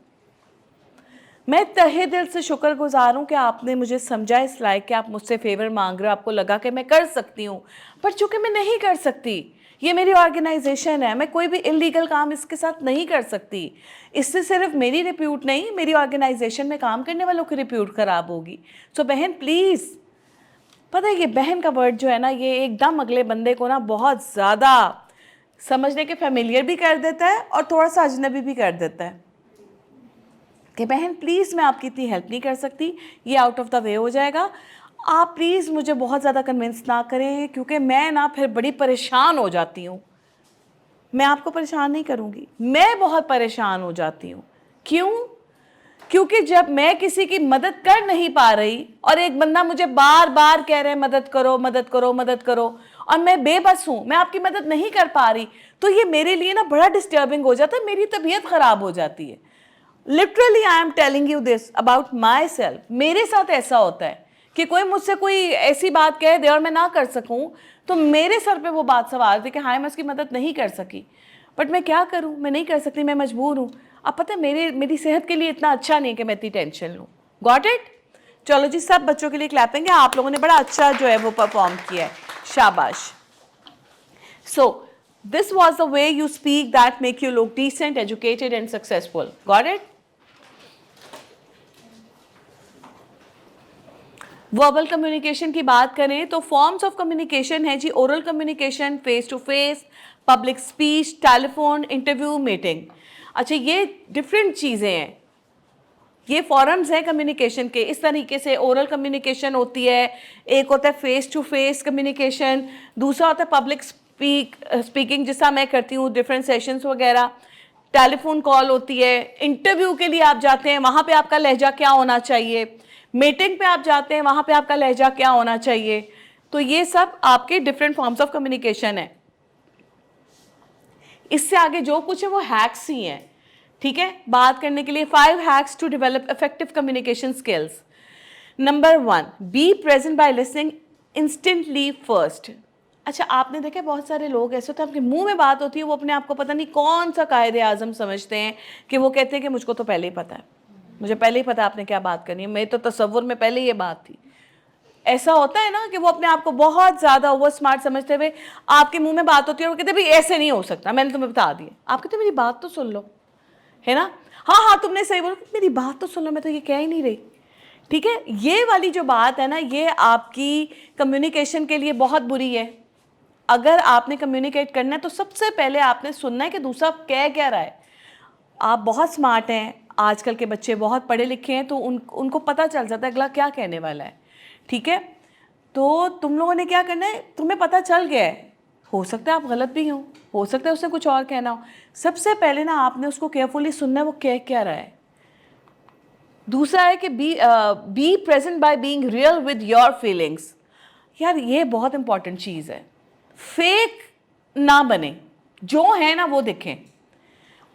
मैं तहे दिल से शुक्रगुजार हूँ कि आपने मुझे समझा इस लायक कि आप मुझसे फेवर मांग रहे हो, आपको लगा कि मैं कर सकती हूँ, पर चूँकि मैं नहीं कर सकती, ये मेरी ऑर्गेनाइजेशन है, मैं कोई भी इलीगल काम इसके साथ नहीं कर सकती। इससे सिर्फ मेरी रिप्यूट नहीं, मेरी ऑर्गेनाइजेशन में काम करने वालों की रिप्यूट ख़राब होगी। सो बहन प्लीज़, पता है ये बहन का वर्ड जो है ना, ये एकदम अगले बंदे को ना बहुत ज़्यादा समझने के फेमिलियर भी कर देता है और थोड़ा सा अजनबी भी कर देता है कि बहन प्लीज़ मैं आपकी इतनी हेल्प नहीं कर सकती, ये आउट ऑफ द वे हो जाएगा। आप प्लीज़ मुझे बहुत ज़्यादा कन्विंस ना करें, क्योंकि मैं ना फिर बड़ी परेशान हो जाती हूँ। मैं आपको परेशान नहीं करूँगी, मैं बहुत परेशान हो जाती हूँ। क्यों? क्योंकि जब मैं किसी की मदद कर नहीं पा रही और एक बंदा मुझे बार बार कह रहे हैं मदद करो मदद करो मदद करो, और मैं बेबस हूँ, मैं आपकी मदद नहीं कर पा रही, तो ये मेरे लिए ना बड़ा डिस्टर्बिंग हो जाता है, मेरी तबीयत ख़राब हो जाती है। Literally I am telling you this about my self. मेरे साथ ऐसा होता है कि कोई मुझसे कोई ऐसी बात कह दे और मैं ना कर सकूं तो मेरे सर पे वो बात सवार थी कि हाँ मैं उसकी मदद नहीं कर सकी, बट मैं क्या करूं, मैं नहीं कर सकती, मैं मजबूर हूं। अब पता है मेरी सेहत के लिए इतना अच्छा नहीं कि मैं इतनी टेंशन लूँ। Got it? चलो जी, सब बच्चों के लिए क्लैपिंग है, आप लोगों ने बड़ा अच्छा जो है वो परफॉर्म किया है, शाबाश। सो this was the way you speak that make you look decent, educated and successful. Got it? Verbal communication की बात करें तो फॉर्म्स ऑफ कम्युनिकेशन है जी, oral communication, face to face, public speech, telephone, interview, meeting. अच्छा, ये different चीज़ें हैं, ये फॉर्म्स हैं कम्युनिकेशन के। इस तरीके से ओरल कम्युनिकेशन होती है, एक होता है फेस टू फेस कम्युनिकेशन, दूसरा होता है पब्लिक स्पीकिंग जिसका मैं करती हूँ, डिफरेंट सेशंस वगैरह, टेलीफोन कॉल होती है, इंटरव्यू के लिए आप जाते हैं, वहाँ पे आपका लहजा क्या होना चाहिए, मीटिंग पे आप जाते हैं, वहाँ पे आपका लहजा क्या होना चाहिए। तो ये सब आपके डिफरेंट फॉर्म्स ऑफ कम्युनिकेशन है। इससे आगे जो कुछ है वो हैक्स ही हैं, ठीक है, बात करने के लिए 5 hacks to develop effective communication skills. Number 1, be present by listening instantly first. अच्छा, आपने देखा बहुत सारे लोग ऐसे होते हैं, आपके मुंह में बात होती है, वो अपने आप को पता नहीं कौन सा कायदे आज़म समझते हैं कि वो कहते हैं कि मुझको तो पहले ही पता है, मुझे पहले ही पता है आपने क्या बात करनी है, मेरे तो तसव्वुर में पहले ही ये बात थी। ऐसा होता है ना कि वो अपने आप को बहुत ज़्यादा ओवर स्मार्ट समझते हुए आपके मुंह में बात होती है और वो कहते हैं भाई ऐसे नहीं हो सकता, मैंने तुम्हें बता दिया। आप कहते मेरी बात तो सुन लो, है ना, हाँ हाँ तुमने सही बोला, मेरी बात तो सुन लो, मैं तो ये कह ही नहीं रही। ठीक है, ये वाली जो बात है ना, ये आपकी कम्युनिकेशन के लिए बहुत बुरी है। अगर आपने कम्युनिकेट करना है तो सबसे पहले आपने सुनना है कि दूसरा कह क्या रहा है। आप बहुत स्मार्ट हैं, आजकल के बच्चे बहुत पढ़े लिखे हैं, तो उनको पता चल जाता है अगला क्या कहने वाला है। ठीक है, तो तुम लोगों ने क्या करना है, तुम्हें पता चल गया है, हो सकता है आप गलत भी हो सकता है उससे कुछ और कहना हो। सबसे पहले ना आपने उसको केयरफुली सुनना है वो कह क्या रहा है। दूसरा है कि be present by being real with your feelings. यार ये बहुत इंपॉर्टेंट चीज़ है, फेक ना बने, जो है ना वो दिखें,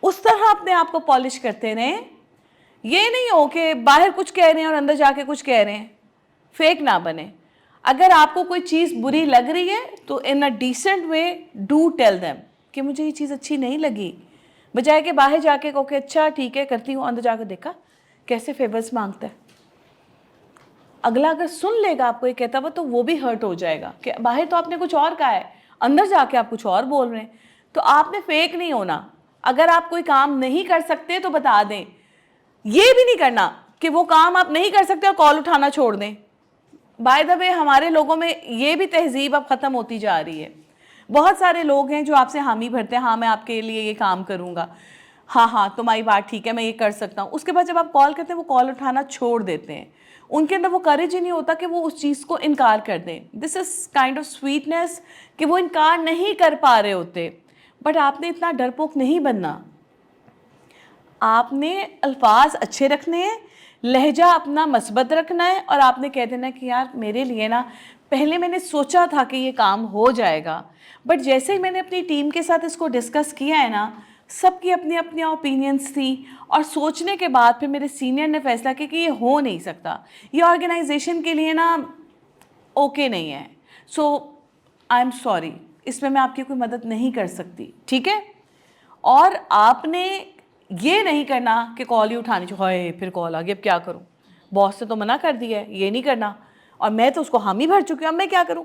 उस तरह अपने आप को पॉलिश करते रहें। ये नहीं हो कि बाहर कुछ कह रहे हैं और अंदर जाके कुछ कह रहे हैं, फेक ना बने। अगर आपको कोई चीज़ बुरी लग रही है तो in a decent way do tell them कि मुझे ये चीज़ अच्छी नहीं लगी, बजाय के बाहर जाके कहो कि अच्छा ठीक है करती हूँ, अंदर जाकर देखा कैसे फेवर्स मांगता है। अगला अगर सुन लेगा आपको ये कहता हुआ तो वो भी हर्ट हो जाएगा कि बाहर तो आपने कुछ और कहा है, अंदर जाके आप कुछ और बोल रहे हैं। तो आपने फेक नहीं होना। अगर आप कोई काम नहीं कर सकते तो बता दें। ये भी नहीं करना कि वो काम आप नहीं कर सकते और कॉल उठाना छोड़ दें। बाय द वे हमारे लोगों में ये भी तहजीब अब ख़त्म होती जा रही है। बहुत सारे लोग हैं जो आपसे हामी भरते हैं, हाँ मैं आपके लिए ये काम करूँगा, हाँ हाँ तुम्हारी बात ठीक है मैं ये कर सकता हूँ। उसके बाद जब आप कॉल करते हैं वो कॉल उठाना छोड़ देते हैं। उनके अंदर वो करेज ही नहीं होता कि वो उस चीज़ को इनकार कर दें। This is kind of sweetness कि वो इनकार नहीं कर पा रहे होते। बट आपने इतना डरपोक नहीं बनना, आपने अल्फाज अच्छे रखने हैं, लहजा अपना मस्बत रखना है और आपने कह देना कि यार मेरे लिए ना पहले मैंने सोचा था कि ये काम हो जाएगा, बट जैसे ही मैंने अपनी टीम के साथ इसको डिस्कस किया है ना, सबकी अपनी अपनी ओपिनियंस थी और सोचने के बाद फिर मेरे सीनियर ने फैसला किया कि ये हो नहीं सकता, ये ऑर्गेनाइजेशन के लिए ना ओके नहीं है, सो आई एम सॉरी, इसमें मैं आपकी कोई मदद नहीं कर सकती। ठीक है, और आपने ये नहीं करना कि कॉल ही उठानी चाहिए, फिर कॉल आ गई अब क्या करूं, बॉस ने तो मना कर दिया है ये नहीं करना और मैं तो उसको हामी भर चुकी हूँ, अब मैं क्या करूं।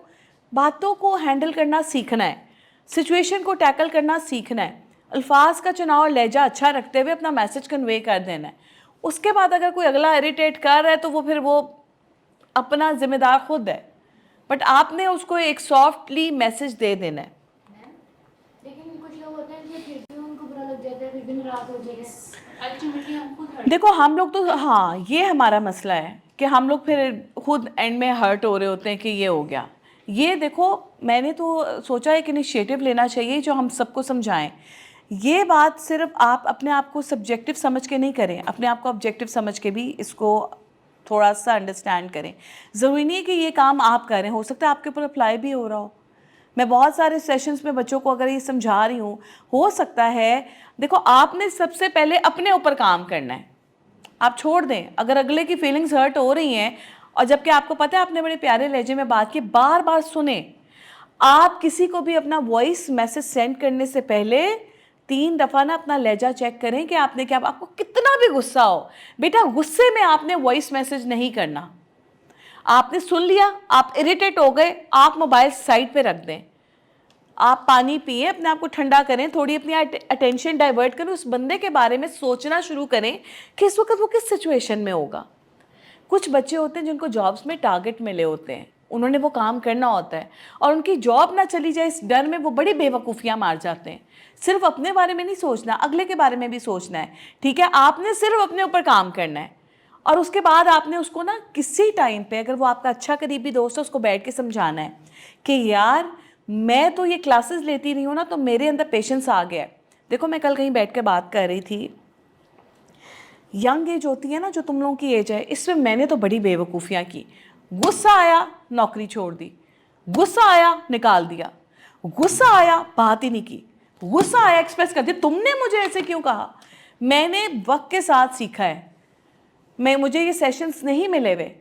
बातों को हैंडल करना सीखना है, सिचुएशन को टैकल करना सीखना है, अल्फाज का चुनाव और लहजा अच्छा रखते हुए अपना मैसेज कन्वे कर देना है। उसके बाद अगर कोई अगला इरिटेट कर रहा है तो वो फिर वो अपना जिम्मेदार खुद है, बट आपने उसको एक सॉफ्टली मैसेज दे देना है। लेकिन कुछ लोग होते हैं कि फिर भी उनको बुरा लग जाता है, फिर भी नाराज हो जाते हैं। अल्टीमेटली हम खुद हर्ट। देखो हम लोग तो, हाँ ये हमारा मसला है कि हम लोग फिर खुद एंड में हर्ट हो रहे होते हैं कि ये हो गया। ये देखो मैंने तो सोचा एक इनिशिएटिव लेना चाहिए जो हम सबको समझाएं। ये बात सिर्फ आप अपने आप को सब्जेक्टिव समझ के नहीं करें, अपने आप को ऑब्जेक्टिव समझ के भी इसको थोड़ा सा अंडरस्टैंड करें। ज़रूरी नहीं है कि ये काम आप करें, हो सकता है आपके ऊपर अप्लाई भी हो रहा हो। मैं बहुत सारे सेशंस में बच्चों को अगर ये समझा रही हूँ, हो सकता है, देखो आपने सबसे पहले अपने ऊपर काम करना है। आप छोड़ दें अगर अगले की फीलिंग्स हर्ट हो रही हैं और जबकि आपको पता है आपने बड़े प्यारे लहजे में बात की, बार बार सुने। आप किसी को भी अपना वॉइस मैसेज सेंड करने से पहले 3 दफ़ा ना अपना लहजा चेक करें कि आपने क्या, आपको कितना भी गुस्सा हो, बेटा गुस्से में आपने वॉइस मैसेज नहीं करना। आपने सुन लिया, आप इरिटेट हो गए, आप मोबाइल साइड पे रख दें, आप पानी पिए, अपने आप को ठंडा करें, थोड़ी अपनी अटेंशन डाइवर्ट करें, उस बंदे के बारे में सोचना शुरू करें कि इस वक्त वो किस सिचुएशन में होगा। कुछ बच्चे होते हैं जिनको जॉब्स में टारगेट मिले होते हैं, उन्होंने वो काम करना होता है और उनकी जॉब ना चली जाए इस डर में वो बड़ी बेवकूफ़ियाँ मार जाते हैं। सिर्फ अपने बारे में नहीं सोचना, अगले के बारे में भी सोचना है। ठीक है, आपने सिर्फ अपने ऊपर काम करना है और उसके बाद आपने उसको ना किसी टाइम पे, अगर वो आपका अच्छा करीबी दोस्त है, उसको बैठ के समझाना है कि यार मैं तो ये क्लासेस लेती नहीं हूँ ना, तो मेरे अंदर पेशेंस आ गया है। देखो मैं कल कहीं बैठ के बात कर रही थी, यंग एज होती है ना जो तुम लोगों की एज है, इसमें मैंने तो बड़ी बेवकूफ़ियाँ की। गुस्सा आया नौकरी छोड़ दी, गुस्सा आया निकाल दिया, गुस्सा आया बात ही नहीं की, गुस्सा आया एक्सप्रेस कर दिया, तुमने मुझे ऐसे क्यों कहा। मैंने वक्त के साथ सीखा है, मुझे ये सेशंस नहीं मिले हुए।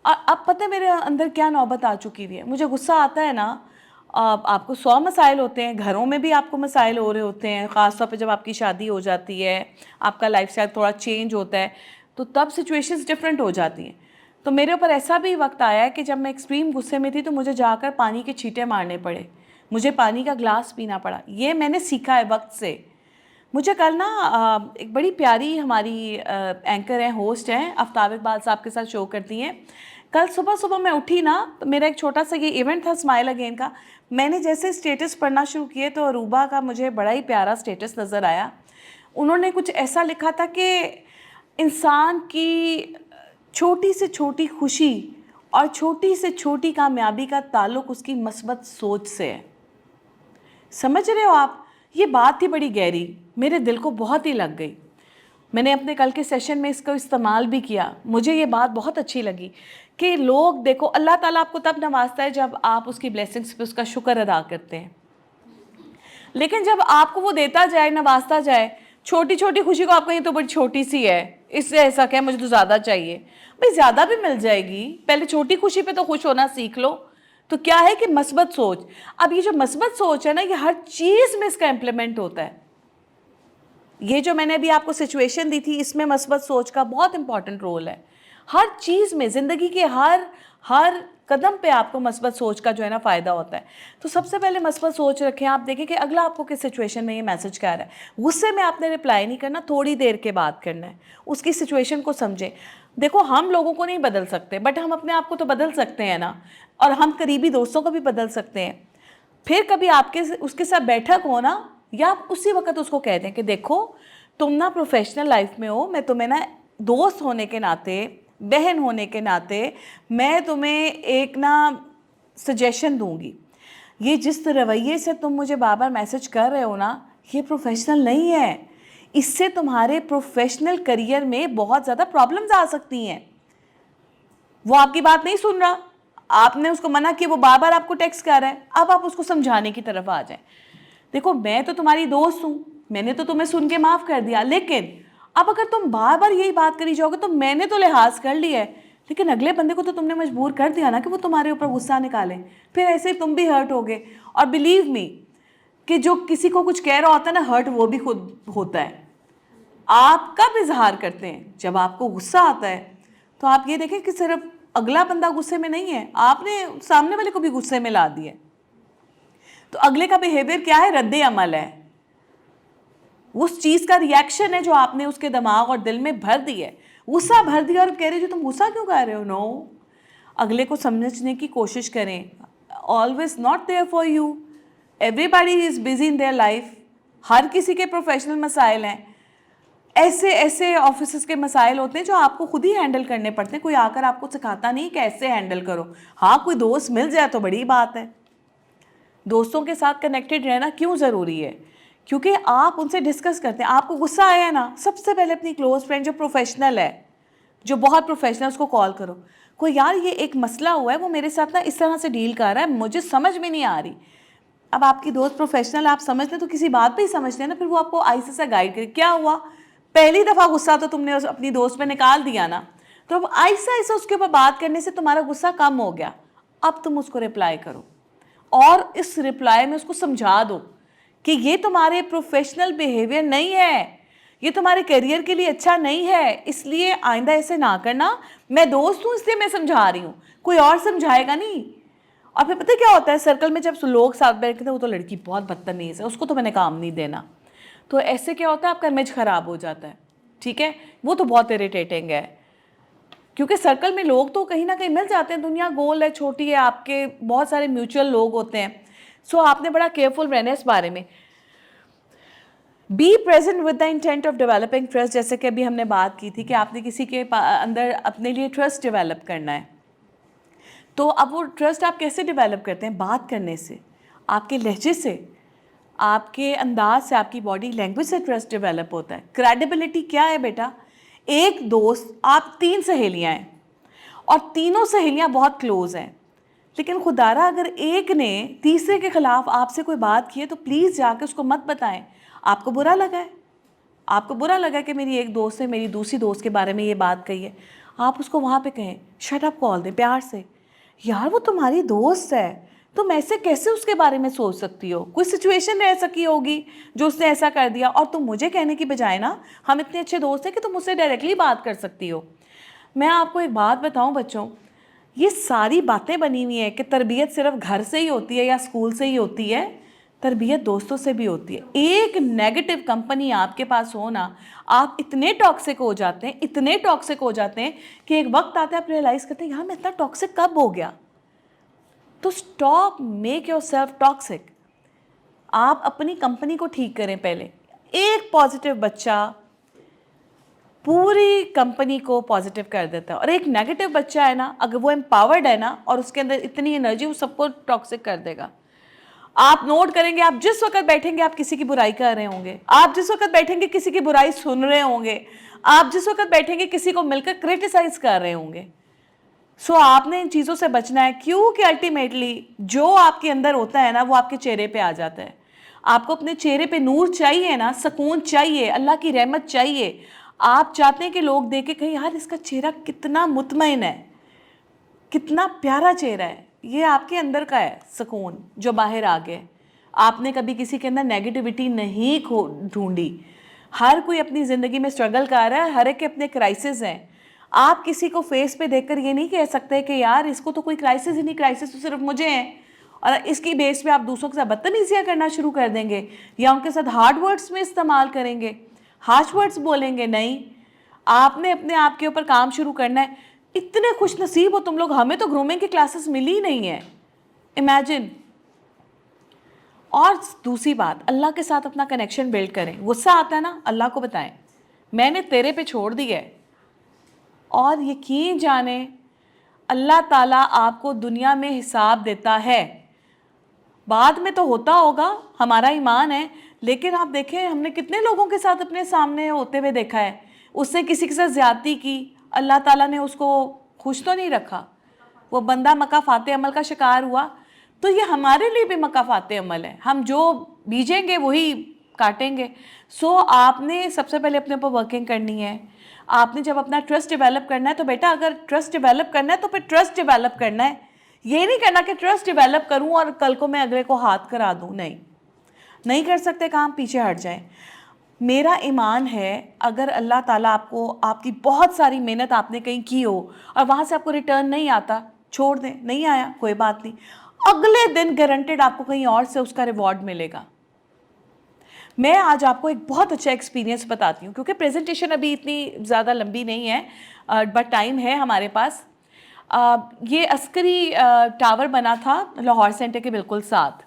अब पता है मेरे अंदर क्या नौबत आ चुकी हुई है, मुझे गुस्सा आता है ना, आपको 100 मसाइल होते हैं, घरों में भी आपको मसाइल हो रहे होते हैं, ख़ास तौर पे जब आपकी शादी हो जाती है, आपका लाइफस्टाइल थोड़ा चेंज होता है, तो तब सिचुएशंस डिफरेंट हो जाती हैं। तो मेरे ऊपर ऐसा भी वक्त आया है कि जब मैं एक्सट्रीम गुस्से में थी तो मुझे जाकर पानी के छींटे मारने पड़े, मुझे पानी का ग्लास पीना पड़ा। ये मैंने सीखा है वक्त से। मुझे कल ना एक बड़ी प्यारी हमारी एंकर हैं, होस्ट हैं, आफ्ताब इकबाल साहब के साथ शो करती हैं। कल सुबह सुबह मैं उठी ना, तो मेरा एक छोटा सा ये इवेंट था स्माइल अगेन का। मैंने जैसे स्टेटस पढ़ना शुरू किए तो अरूबा का मुझे बड़ा ही प्यारा स्टेटस नज़र आया। उन्होंने कुछ ऐसा लिखा था कि इंसान की छोटी से छोटी खुशी और छोटी से छोटी कामयाबी का ताल्लुक़ उसकी मस्बत सोच से है। समझ रहे हो आप? ये बात थी बड़ी गहरी, मेरे दिल को बहुत ही लग गई। मैंने अपने कल के सेशन में इसको इस्तेमाल भी किया। मुझे ये बात बहुत अच्छी लगी कि लोग देखो, अल्लाह ताला आपको तब नवाजता है जब आप उसकी ब्लेसिंग्स पे उसका शुक्र अदा करते हैं। लेकिन जब आपको वो देता जाए, नवाजता जाए, छोटी छोटी खुशी को आप कहें तो बड़ी छोटी सी है, इससे ऐसा क्या, मुझे तो ज़्यादा चाहिए। भाई ज़्यादा भी मिल जाएगी, पहले छोटी खुशी पे तो खुश होना सीख लो। तो क्या है कि मस्बत सोच। अब ये जो मस्बत सोच है ना, ये हर चीज़ में इसका इम्प्लीमेंट होता है। ये जो मैंने अभी आपको सिचुएशन दी थी, इसमें मस्बत सोच का बहुत इंपॉर्टेंट रोल है। हर चीज़ में, ज़िंदगी के हर कदम पे आपको मस्बत सोच का जो है ना फ़ायदा होता है। तो सबसे पहले मस्बत सोच रखें। आप देखें कि अगला आपको किस सिचुएशन में ये मैसेज कह रहा है। गुस्से में आपने रिप्लाई नहीं करना, थोड़ी देर के बाद करना है, उसकी सिचुएशन को समझें। देखो, हम लोगों को नहीं बदल सकते, बट हम अपने आप को तो बदल सकते हैं ना, और हम करीबी दोस्तों को भी बदल सकते हैं। फिर कभी आपके उसके साथ बैठक हो ना, या आप उसी वक्त उसको कह दें कि देखो, तुम ना प्रोफेशनल लाइफ में हो, मैं तुम्हें ना दोस्त होने के नाते, बहन होने के नाते मैं तुम्हें एक ना सजेशन दूंगी। ये जिस रवैये से तुम मुझे बार बार मैसेज कर रहे हो ना, ये प्रोफेशनल नहीं है। इससे तुम्हारे प्रोफेशनल करियर में बहुत ज़्यादा प्रॉब्लम्स आ सकती हैं। वो आपकी बात नहीं सुन रहा, आपने उसको मना किया, वो बार बार आपको टेक्स्ट कर रहा है, अब आप उसको समझाने की तरफ आ जाएं। देखो, मैं तो तुम्हारी दोस्त हूँ, मैंने तो तुम्हें सुन के माफ़ कर दिया, लेकिन अब अगर तुम बार बार यही बात करी जाओगे तो मैंने तो लिहाज कर लिया है, लेकिन अगले बंदे को तो तुमने मजबूर कर दिया ना कि वो तुम्हारे ऊपर गुस्सा निकाले, फिर ऐसे तुम भी हर्ट होगे। और बिलीव मी कि जो किसी को कुछ कह रहा होता है ना, हर्ट वो भी खुद होता है। आप कब इजहार करते हैं? जब आपको गुस्सा आता है। तो आप ये देखें कि सिर्फ अगला बंदा गुस्से में नहीं है, आपने सामने वाले को भी गुस्से में ला दिया। तो अगले का बिहेवियर क्या है? रद्द अमल है, उस चीज़ का रिएक्शन है जो आपने उसके दिमाग और दिल में भर दी है। गुस्सा भर दिया और कह रहे हो तुम गुस्सा क्यों कर रहे हो? नो, अगले को समझने की कोशिश करें। Always not there for you, everybody is busy in their life. हर किसी के प्रोफेशनल मसाइल हैं, ऐसे ऐसे ऑफिस के मसाइल होते हैं जो आपको खुद ही हैंडल करने पड़ते हैं। कोई आकर आपको सिखाता नहीं कैसे हैंडल करो। हाँ, कोई दोस्त मिल जाए तो बड़ी बात है। दोस्तों के साथ कनेक्टेड रहना क्यों ज़रूरी है? क्योंकि आप उनसे डिस्कस करते हैं। आपको गुस्सा आया ना, सबसे पहले अपनी क्लोज फ्रेंड जो प्रोफेशनल है, जो बहुत प्रोफेशनल, उसको कॉल करो। कोई यार ये एक मसला हुआ है, वो मेरे साथ ना इस तरह से डील कर रहा है, मुझे समझ में नहीं आ रही। अब आपकी दोस्त प्रोफेशनल, आप समझते हैं तो किसी बात पे ही समझते हैं ना, फिर वो आपको आहिस्ते से गाइड करे। क्या हुआ, पहली दफ़ा गुस्सा तो तुमने अपनी दोस्त पे निकाल दिया ना, तो अब आहिस्ता आहिस्ता उसके ऊपर बात करने से तुम्हारा गुस्सा कम हो गया। अब तुम उसको रिप्लाई करो और इस रिप्लाई में उसको समझा दो कि ये तुम्हारे प्रोफेशनल बिहेवियर नहीं है, ये तुम्हारे करियर के लिए अच्छा नहीं है, इसलिए आइंदा ऐसे ना करना। मैं दोस्त हूँ इसलिए मैं समझा रही हूँ, कोई और समझाएगा नहीं। और फिर पता क्या होता है, सर्कल में जब लोग साथ बैठते हैं, वो तो लड़की बहुत बदतमीज़ है, उसको तो मैंने काम नहीं देना, तो ऐसे क्या होता है, आपका इमेज ख़राब हो जाता है। ठीक है, वो तो बहुत इरिटेटिंग है, क्योंकि सर्कल में लोग तो कहीं ना कहीं मिल जाते हैं। दुनिया गोल है, छोटी है, आपके बहुत सारे म्यूचुअल लोग होते हैं। सो आपने बड़ा केयरफुल रहना है इस बारे में। B present with the intent of developing trust, जैसे कि अभी हमने बात की थी कि आपने किसी के अंदर अपने लिए ट्रस्ट डेवलप करना है। तो अब वो ट्रस्ट आप कैसे डेवलप करते हैं? बात करने से, आपके लहजे से, आपके अंदाज से, आपकी बॉडी लैंग्वेज से ट्रस्ट डेवलप होता है। क्रेडिबिलिटी क्या है बेटा? एक दोस्त, आप 3 सहेलियाँ हैं और तीनों सहेलियाँ बहुत क्लोज़ हैं, लेकिन खुदारा अगर एक ने तीसरे के ख़िलाफ़ आपसे कोई बात की है तो प्लीज़ जाकर उसको मत बताएं। आपको बुरा लगा है, आपको बुरा लगा कि मेरी एक दोस्त ने मेरी दूसरी दोस्त के बारे में ये बात कही है, आप उसको वहाँ पे कहें, शट अप कॉल दें प्यार से, यार वो तुम्हारी दोस्त है, तुम ऐसे कैसे उसके बारे में सोच सकती हो? कोई सिचुएशन रह सकी होगी जो उसने ऐसा कर दिया, और तुम मुझे कहने की बजाय ना, हम इतने अच्छे दोस्त हैं कि तुम मुझसे डायरेक्टली बात कर सकती हो। मैं आपको एक बात बताऊं बच्चों, ये सारी बातें बनी हुई हैं कि तरबियत सिर्फ घर से ही होती है या स्कूल से ही होती है, तरबियत दोस्तों से भी होती है। एक नेगेटिव कंपनी आपके पास हो ना, आप इतने टॉक्सिक हो जाते हैं, इतने टॉक्सिक हो जाते हैं कि एक वक्त आता है आप रियलाइज़ करते हैं यार मैं इतना टॉक्सिक कब हो गया। तो stop make your self toxic. आप अपनी कंपनी को ठीक करें पहले। एक पॉजिटिव बच्चा पूरी कंपनी को पॉजिटिव कर देता है, और एक नेगेटिव बच्चा है ना, अगर वो एम्पावर्ड है ना और उसके अंदर इतनी एनर्जी, वो सबको टॉक्सिक कर देगा। आप नोट करेंगे, आप जिस वक्त बैठेंगे आप किसी की बुराई कर रहे होंगे, आप जिस वक्त बैठेंगे किसी की बुराई सुन रहे होंगे, आप जिस वक्त बैठेंगे किसी को मिलकर क्रिटिसाइज कर रहे होंगे। सो आपने इन चीज़ों से बचना है, क्योंकि अल्टीमेटली जो आपके अंदर होता है ना वो आपके चेहरे पे आ जाता है। आपको अपने चेहरे पे नूर चाहिए ना, सुकून चाहिए, अल्लाह की रहमत चाहिए। आप चाहते हैं कि लोग देखें कहीं यार इसका चेहरा कितना मुतमईन है, कितना प्यारा चेहरा है, ये आपके अंदर का है सुकून जो बाहर आ गया। आपने कभी किसी के अंदर नेगेटिविटी नहीं ढूंढी। हर कोई अपनी ज़िंदगी में स्ट्रगल कर रहा है, हर एक के अपने क्राइसिस हैं। आप किसी को फेस पे देखकर ये नहीं कह सकते कि यार इसको तो कोई क्राइसिस ही नहीं, क्राइसिस तो सिर्फ मुझे है, और इसकी बेस पे आप दूसरों के साथ बदतमीजियाँ करना शुरू कर देंगे या उनके साथ हार्ड वर्ड्स में इस्तेमाल करेंगे, हार्श वर्ड्स बोलेंगे। नहीं, आपने अपने आप के ऊपर काम शुरू करना है। इतने खुश नसीब हो तुम लोग, हमें तो ग्रूमिंग की क्लासेस मिली ही नहीं है, इमेजिन। और दूसरी बात, अल्लाह के साथ अपना कनेक्शन बिल्ड करें। गुस्सा आता है ना, अल्लाह को बताएं मैंने तेरे पे छोड़ दिया है, और यकीन जाने अल्लाह ताला आपको दुनिया में हिसाब देता है। बाद में तो होता होगा, हमारा ईमान है, लेकिन आप देखें हमने कितने लोगों के साथ अपने सामने होते हुए देखा है, उसने किसी के साथ ज़्यादती की, अल्लाह ताला ने उसको खुश तो नहीं रखा, वो बंदा मकाफ़ाते अमल का शिकार हुआ। तो ये हमारे लिए भी मकाफ़ाते अमल है, हम जो बीजेंगे वही काटेंगे। सो आपने सबसे पहले अपने ऊपर वर्किंग करनी है। आपने जब अपना ट्रस्ट डेवलप करना है, तो बेटा अगर ट्रस्ट डेवलप करना है तो फिर ट्रस्ट डेवलप करना है। ये नहीं करना कि ट्रस्ट डेवलप करूं और कल को मैं अगले को हाथ करा दूं। नहीं कर सकते काम, पीछे हट जाएं। मेरा ईमान है अगर अल्लाह ताला आपको, आपकी बहुत सारी मेहनत आपने कहीं की हो और वहाँ से आपको रिटर्न नहीं आता, छोड़ दें, नहीं आया कोई बात नहीं, अगले दिन गारंटेड आपको कहीं और से उसका रिवॉर्ड मिलेगा। मैं आज आपको एक बहुत अच्छा एक्सपीरियंस बताती हूँ, क्योंकि प्रेजेंटेशन अभी इतनी ज़्यादा लंबी नहीं है, बट टाइम है हमारे पास। ये अस्करी टावर बना था लाहौर सेंटर के बिल्कुल साथ।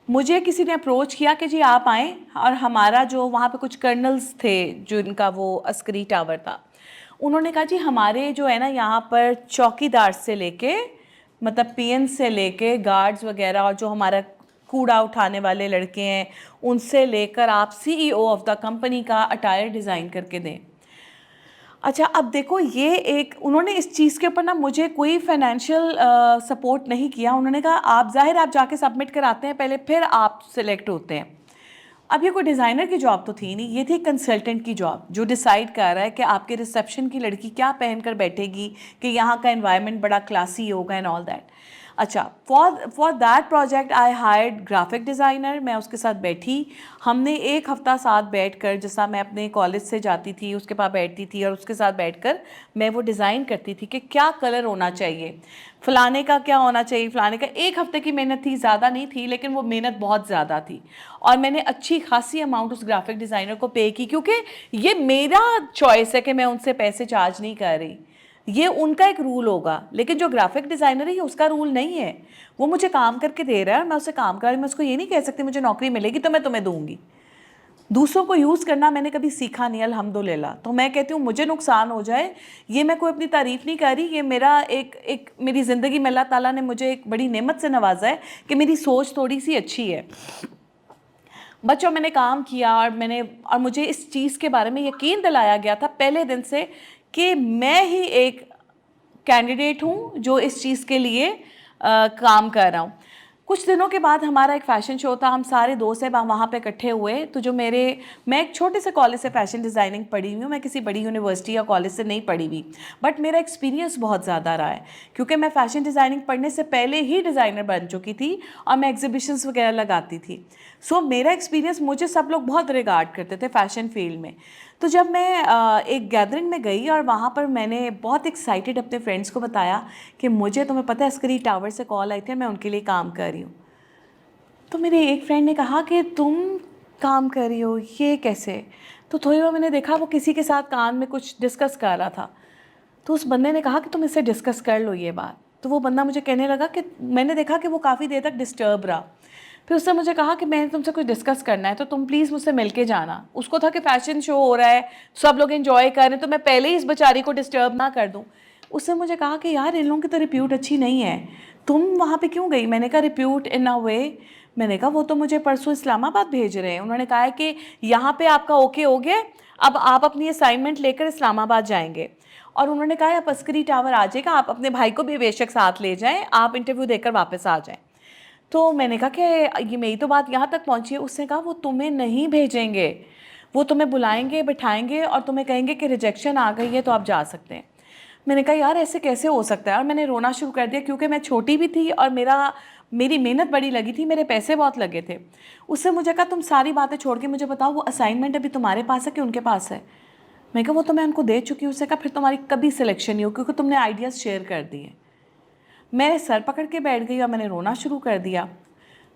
मुझे किसी ने अप्रोच किया कि जी आप आएँ, और हमारा जो वहाँ पे कुछ कर्नल्स थे जो इनका वो अस्करी टावर था, उन्होंने कहा जी हमारे जो है ना यहाँ पर चौकीदार से लेके, मतलब पीएन से लेके गार्ड्स वगैरह, और जो हमारा कूड़ा उठाने वाले लड़के हैं उनसे लेकर आप सीईओ ऑफ द कंपनी का अटायर डिज़ाइन करके दें। अच्छा, अब देखो ये एक, उन्होंने इस चीज़ के ऊपर ना मुझे कोई फाइनेंशियल सपोर्ट नहीं किया। उन्होंने कहा आप ज़ाहिर आप जाके सबमिट कराते हैं पहले, फिर आप सिलेक्ट होते हैं। अब ये कोई डिज़ाइनर की जॉब तो थी नहीं, ये थी कंसल्टेंट की जॉब, जो डिसाइड कर रहा है कि आपके रिसेप्शन की लड़की क्या पहन कर बैठेगी कि यहाँ का एनवायरनमेंट बड़ा क्लासी होगा एंड ऑल दैट। अच्छा, for that project I hired graphic designer. मैं उसके साथ बैठी, हमने एक हफ़्ता साथ बैठकर, जैसा मैं अपने कॉलेज से जाती थी उसके पास बैठती थी और उसके साथ बैठकर मैं वो डिज़ाइन करती थी कि क्या कलर होना चाहिए, फ़लाने का क्या होना चाहिए, फ़लाने का। एक हफ़्ते की मेहनत थी, ज़्यादा नहीं थी, लेकिन वो मेहनत बहुत ज़्यादा थी, और मैंने अच्छी खासी अमाउंट उस ग्राफिक डिज़ाइनर को पे की, क्योंकि ये मेरा चॉइस है कि मैं उनसे पैसे चार्ज नहीं कर रही, ये उनका एक रूल होगा। लेकिन जो ग्राफिक डिज़ाइनर है ये उसका रूल नहीं है, वो मुझे काम करके दे रहा है और मैं उससे काम कर रही हूँ। मैं उसको ये नहीं कह सकती मुझे नौकरी मिलेगी तो मैं तुम्हें दूंगी। दूसरों को यूज़ करना मैंने कभी सीखा नहीं, अल्हम्दुलिल्लाह। तो मैं कहती हूँ मुझे नुकसान हो जाए, ये मैं कोई अपनी तारीफ़ नहीं कर रही, ये मेरा एक मेरी ज़िंदगी में अल्लाह ताला ने मुझे एक बड़ी नेमत से नवाजा है कि मेरी सोच थोड़ी सी अच्छी है। बच्चों, मैंने काम किया और मुझे इस चीज़ के बारे में यकीन दिलाया गया था पहले दिन से कि मैं ही एक कैंडिडेट हूँ जो इस चीज़ के लिए काम कर रहा हूँ। कुछ दिनों के बाद हमारा एक फ़ैशन शो था, हम सारे दोस्त हैं वहाँ पे इकट्ठे हुए। तो जो मैं एक छोटे से कॉलेज से फ़ैशन डिज़ाइनिंग पढ़ी हुई हूँ, मैं किसी बड़ी यूनिवर्सिटी या कॉलेज से नहीं पढ़ी हुई, बट मेरा एक्सपीरियंस बहुत ज़्यादा रहा है क्योंकि मैं फ़ैशन डिज़ाइनिंग पढ़ने से पहले ही डिज़ाइनर बन चुकी थी और मैं एग्जीबिशंस वगैरह लगाती थी। सो मेरा एक्सपीरियंस, मुझे सब लोग बहुत रिगार्ड करते थे फ़ैशन फील्ड में। तो जब मैं एक गैदरिंग में गई और वहाँ पर मैंने बहुत एक्साइटेड अपने फ्रेंड्स को बताया कि मुझे, तुम्हें पता है, अस्करी टावर से कॉल आई थी, मैं उनके लिए काम कर रही हूँ। तो मेरे एक फ्रेंड ने कहा कि तुम काम कर रही हो, ये कैसे? तो थोड़ी देर मैंने देखा वो किसी के साथ कान में कुछ डिस्कस कर रहा था। तो उस बंदे ने कहा कि तुम इससे डिस्कस कर लो ये बात। तो वो बंदा मुझे कहने लगा कि मैंने देखा कि वो काफ़ी देर तक डिस्टर्ब रहा। फिर उसने मुझे कहा कि मैंने तुमसे कुछ डिस्कस करना है, तो तुम प्लीज़ मुझसे मिल के जाना। उसको था कि फ़ैशन शो हो रहा है, सब लोग एंजॉय कर रहे हैं, तो मैं पहले ही इस बेचारी को डिस्टर्ब ना कर दूँ। उसने मुझे कहा कि यार इन लोगों की तो रिप्यूट अच्छी नहीं है, तुम वहाँ पे क्यों गई? मैंने कहा रिप्यूट इन अ वे, मैंने कहा वो तो मुझे परसों इस्लामाबाद भेज रहे हैं, उन्होंने कहा है कि यहाँ पे आपका ओके हो गया, अब आप अपनी असाइनमेंट लेकर इस्लामाबाद जाएंगे। और उन्होंने कहा आप अस्करी टावर आ जाएगा, आप अपने भाई को भी बेशक साथ ले जाएं, आप इंटरव्यू देकर वापस आ जाएं। तो मैंने कहा कि ये मेरी तो बात यहाँ तक पहुँची है। उसने कहा वो तुम्हें नहीं भेजेंगे, वो तुम्हें बुलाएंगे, बिठाएंगे और तुम्हें कहेंगे कि रिजेक्शन आ गई है तो आप जा सकते हैं। मैंने कहा यार ऐसे कैसे हो सकता है? और मैंने रोना शुरू कर दिया क्योंकि मैं छोटी भी थी और मेरी मेहनत बड़ी लगी थी, मेरे पैसे बहुत लगे थे। उससे मुझे कहा तुम सारी बातें छोड़ के मुझे बताओ वो असाइनमेंट अभी तुम्हारे पास है कि उनके पास है? मैं कहा वो तो मैं उनको दे चुकी हूँ। उससे कहा फिर तुम्हारी कभी सिलेक्शन नहीं हो क्योंकि तुमने आइडियाज़ शेयर कर दिए। मैंने सर पकड़ के बैठ गई और मैंने रोना शुरू कर दिया।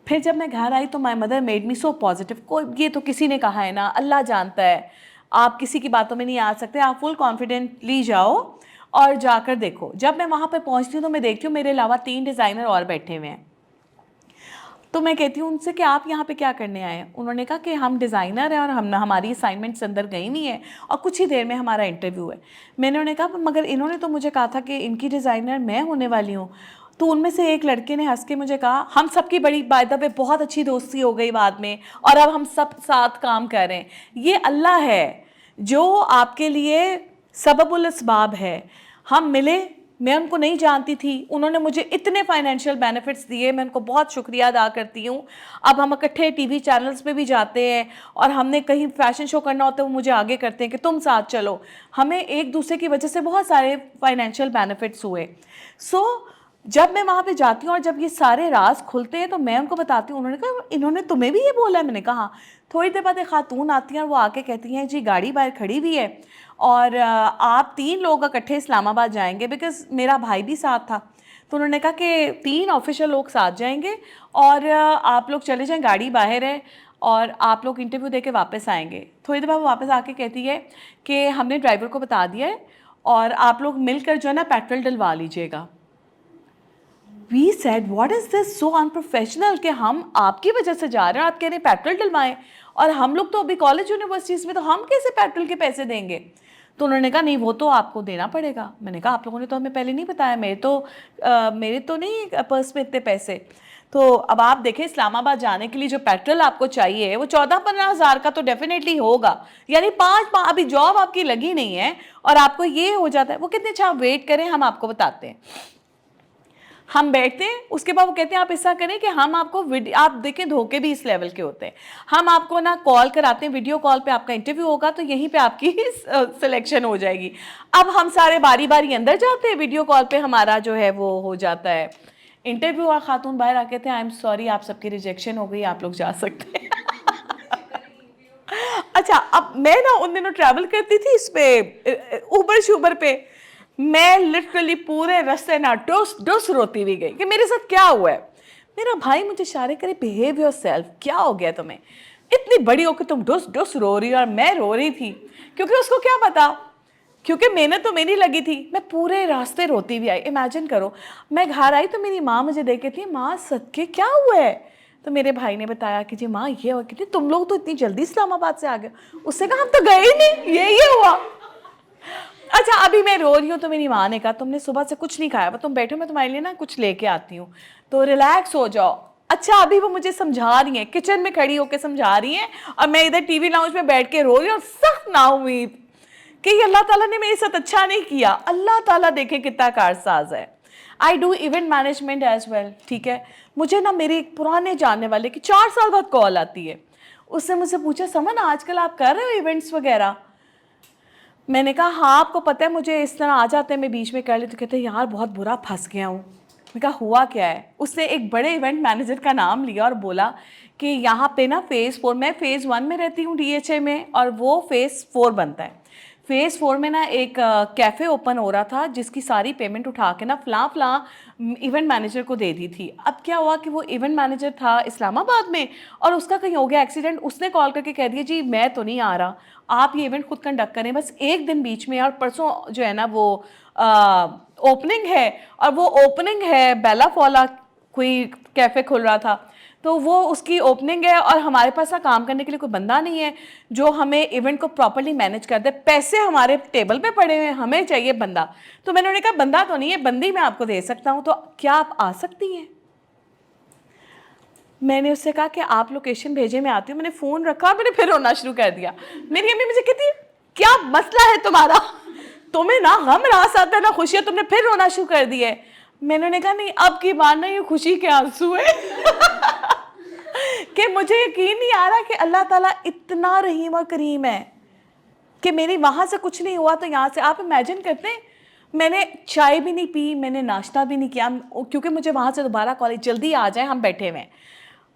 फिर जब मैं घर आई तो my mother made me so positive, कोई ये तो किसी ने कहा है ना, अल्लाह जानता है, आप किसी की बातों में नहीं आ सकते, आप फुल कॉन्फिडेंटली जाओ और जाकर देखो। जब मैं वहाँ पर पहुँचती हूँ तो मैं देखती हूँ मेरे अलावा 3 डिज़ाइनर और बैठे हुए हैं। तो मैं कहती हूँ उनसे कि आप यहाँ पे क्या करने आए हैं? उन्होंने कहा कि हम डिज़ाइनर हैं और हमारी असाइनमेंट्स अंदर गई नहीं है और कुछ ही देर में हमारा इंटरव्यू है। मैंने उन्हें कहा मगर इन्होंने तो मुझे कहा था कि इनकी डिज़ाइनर मैं होने वाली हूँ। तो उनमें से एक लड़के ने हंस के मुझे कहा, हम सबकी बड़ी बाय द वे बहुत अच्छी दोस्ती हो गई बाद में और अब हम सब साथ काम कर रहे हैं। ये अल्लाह है जो आपके लिए सबबुल अस्बाब है। हम मिले, मैं उनको नहीं जानती थी, उन्होंने मुझे इतने फाइनेंशियल बेनिफिट्स दिए, मैं उनको बहुत शुक्रिया अदा करती हूँ। अब हम इकट्ठे टीवी चैनल्स पे भी जाते हैं और हमने कहीं फैशन शो करना होता है वो मुझे आगे करते हैं कि तुम साथ चलो। हमें एक दूसरे की वजह से बहुत सारे फाइनेंशियल बेनिफिट्स हुए। सो जब मैं वहाँ पे जाती हूँ और जब ये सारे राज खुलते हैं तो मैं उनको बताती हूँ। उन्होंने कहा इन्होंने तुम्हें भी ये बोला है? मैंने कहा हाँ। थोड़ी देर बाद एक खातून आती हैं और वो आके कहती हैं जी गाड़ी बाहर खड़ी हुई है और आप 3 लोग इकट्ठे इस्लामाबाद जाएंगे, बिकॉज़ मेरा भाई भी साथ था। तो उन्होंने कहा कि 3 ऑफिशियल लोग साथ जाएंगे और आप लोग चले जाएं, गाड़ी बाहर है और आप लोग इंटरव्यू दे के वापस आएंगे। थोड़ी देर बाद वो वापस आके कहती है कि हमने ड्राइवर को बता दिया है और आप लोग मिलकर जो है ना पेट्रोल डलवा लीजिएगा। We said what is this so unprofessional कि हम आपकी वजह से जा रहे हैं, आप कह रहे हैं पेट्रोल डलवाएं और हम लोग तो अभी कॉलेज यूनिवर्सिटीज़ में, तो हम कैसे पेट्रोल के पैसे देंगे? तो उन्होंने कहा नहीं वो तो आपको देना पड़ेगा। मैंने कहा आप लोगों ने तो हमें पहले नहीं बताया, मेरे तो नहीं पर्स में इतने पैसे। तो अब आप देखें इस्लामाबाद जाने के लिए जो पेट्रोल आपको चाहिए वो 14-15 हज़ार का तो डेफिनेटली होगा, यानी 5 अभी जॉब आपकी लगी नहीं है और आपको ये हो जाता है। वो कितने अच्छा वेट करें, हम आपको बताते हैं। हम बैठते हैं, उसके बाद वो कहते हैं आप ऐसा करें कि हम आपको आप देखें धोखे भी इस लेवल के होते हैं, हम आपको ना कॉल कराते हैं, वीडियो कॉल पे आपका इंटरव्यू होगा तो यहीं पे आपकी सिलेक्शन हो जाएगी। अब हम सारे बारी बारी अंदर जाते हैं, वीडियो कॉल पे हमारा जो है वो हो जाता है इंटरव्यू और खातून बाहर आके थे आई एम सॉरी आप सबकी रिजेक्शन हो गई, आप लोग जा सकते हैं। अच्छा, अब मैं ना उन दिनों ट्रैवल करती थी इस पे ऊबर शूबर पे, मैं लिटरली पूरे रास्ते ना डुस रोती हुई गई कि मेरे साथ क्या हुआ है। मेरा भाई मुझे इशारे करे बिहेव योरसेल्फ, क्या हो गया तुम्हें, इतनी बड़ी हो कि तुम डुस रो रही हो। और मैं रो रही थी क्योंकि उसको क्या पता, क्योंकि मेहनत तो मेरी लगी थी। मैं पूरे रास्ते रोती हुई आई। इमेजिन करो मैं घर आई तो मेरी माँ मुझे देख के थी, माँ सदके क्या हुआ है? तो मेरे भाई ने बताया कि जी माँ ये हुआ। कि तुम लोग तो इतनी जल्दी इस्लामाबाद से आ गए। उससे कहा हम तो गए ही नहीं, ये हुआ। अच्छा, अभी मैं रो रही हूँ तो मेरी माँ ने कहा तुमने सुबह से कुछ नहीं खाया, तुम बैठो मैं तुम्हारे लिए ना कुछ लेके आती हूँ, तो रिलैक्स हो जाओ। अच्छा, अभी वो मुझे समझा रही हैं, किचन में खड़ी होकर समझा रही हैं और मैं इधर टीवी लाउंज में बैठ के रो रही हूँ और सख्त नाउम्मीद कि अल्लाह ताला ने मेरे साथ अच्छा नहीं किया। अल्लाह ताला देखे कितना कारसाज है। I do event management as well, ठीक है। मुझे ना मेरे एक पुराने जानने वाले की 4 साल बाद कॉल आती है, उसने मुझसे पूछा समन आजकल आप कर रहे हो इवेंट्स वगैरह? मैंने कहा हाँ, आपको पता है मुझे इस तरह आ जाते हैं, मैं बीच में कर लेती। तो कहते हैं यार बहुत बुरा फंस गया हूँ। मैंने कहा हुआ क्या है? उसने एक बड़े इवेंट मैनेजर का नाम लिया और बोला कि यहाँ पे ना फ़ेज़ 4, मैं फ़ेज़ 1 में रहती हूँ DHA में, और वो फ़ेज़ 4 बनता है। फ़ेज़ 4 में ना एक कैफ़े ओपन हो रहा था जिसकी सारी पेमेंट उठा के ना फ़लाँ इवेंट मैनेजर को दे दी थी। अब क्या हुआ कि वो इवेंट मैनेजर था इस्लामाबाद में और उसका कहीं हो गया एक्सीडेंट। उसने कॉल करके कह दिया जी मैं तो नहीं आ रहा, आप ये इवेंट खुद कंडक्ट करें, बस एक दिन बीच में, और परसों जो है ना वो ओपनिंग है, और वो ओपनिंग है बेला फॉला कोई कैफ़े खुल रहा था, तो वो उसकी ओपनिंग है और हमारे पास ना काम करने के लिए कोई बंदा नहीं है जो हमें इवेंट को प्रॉपर्ली मैनेज कर दे। पैसे हमारे टेबल पे पड़े हुए हैं, हमें चाहिए बंदा। तो मैंने उन्हें कहा बंदा तो नहीं है, बंदी मैं आपको दे सकता हूँ, तो क्या आप आ सकती हैं? मैंने उससे कहा कि आप लोकेशन भेजे, मैं आती हूँ। मैंने फ़ोन रखा, मैंने फिर रोना शुरू कर दिया। मेरी अम्मी मुझे कहती है क्या मसला है तुम्हारा, तुम्हें ना गम रास आता है ना खुशी, तुमने फिर रोना शुरू कर दिया है। मैंने उन्हें कहा नहीं अब की बार ना ये खुशी के आंसू है कि मुझे यकीन नहीं आ रहा कि अल्लाह ताला इतना रहीम और करीम है कि मेरी वहाँ से कुछ नहीं हुआ तो यहाँ से। आप इमेजिन करते हैं, मैंने चाय भी नहीं पी, मैंने नाश्ता भी नहीं किया, क्योंकि मुझे वहाँ से दोबारा कॉलेज जल्दी आ जाए, हम बैठे हुए हैं।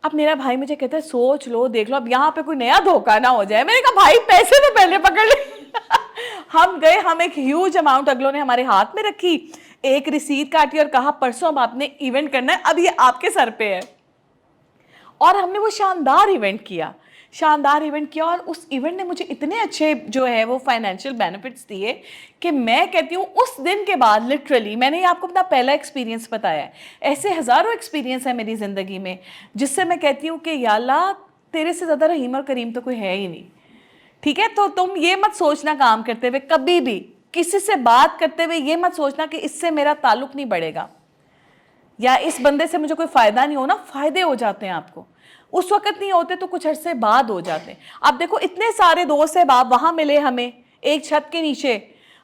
अब मेरा भाई मुझे कहता है सोच लो देख लो अब यहाँ पे कोई नया धोखा ना हो जाए। मैंने कहा भाई पैसे तो पहले पकड़ ले हम गए, हम एक ह्यूज अमाउंट अगलों ने हमारे हाथ में रखी, एक रिसीट काटी और कहा परसों अब आपने इवेंट करना है, अब ये आपके सर पे है। और हमने वो शानदार इवेंट किया और उस इवेंट ने मुझे इतने अच्छे जो है वो फाइनेंशियल बेनिफिट्स दिए कि मैं कहती हूँ उस दिन के बाद लिटरली, मैंने आपको अपना पहला एक्सपीरियंस बताया है, ऐसे हज़ारों एक्सपीरियंस है मेरी ज़िंदगी में जिससे मैं कहती हूँ कि या अल्लाह तेरे से ज़्यादा रहीम और करीम तो कोई है ही नहीं। ठीक है, तो तुम ये मत सोचना काम करते हुए, कभी भी किसी से बात करते हुए ये मत सोचना कि इससे मेरा ताल्लुक़ नहीं बढ़ेगा या इस बंदे से मुझे कोई फ़ायदा नहीं होना। फ़ायदे हो जाते हैं आपको, उस वक्त नहीं होते तो कुछ अरसे बाद हो जाते हैं। आप देखो इतने सारे दोस्त हैं, आप वहाँ मिले हमें एक छत के नीचे,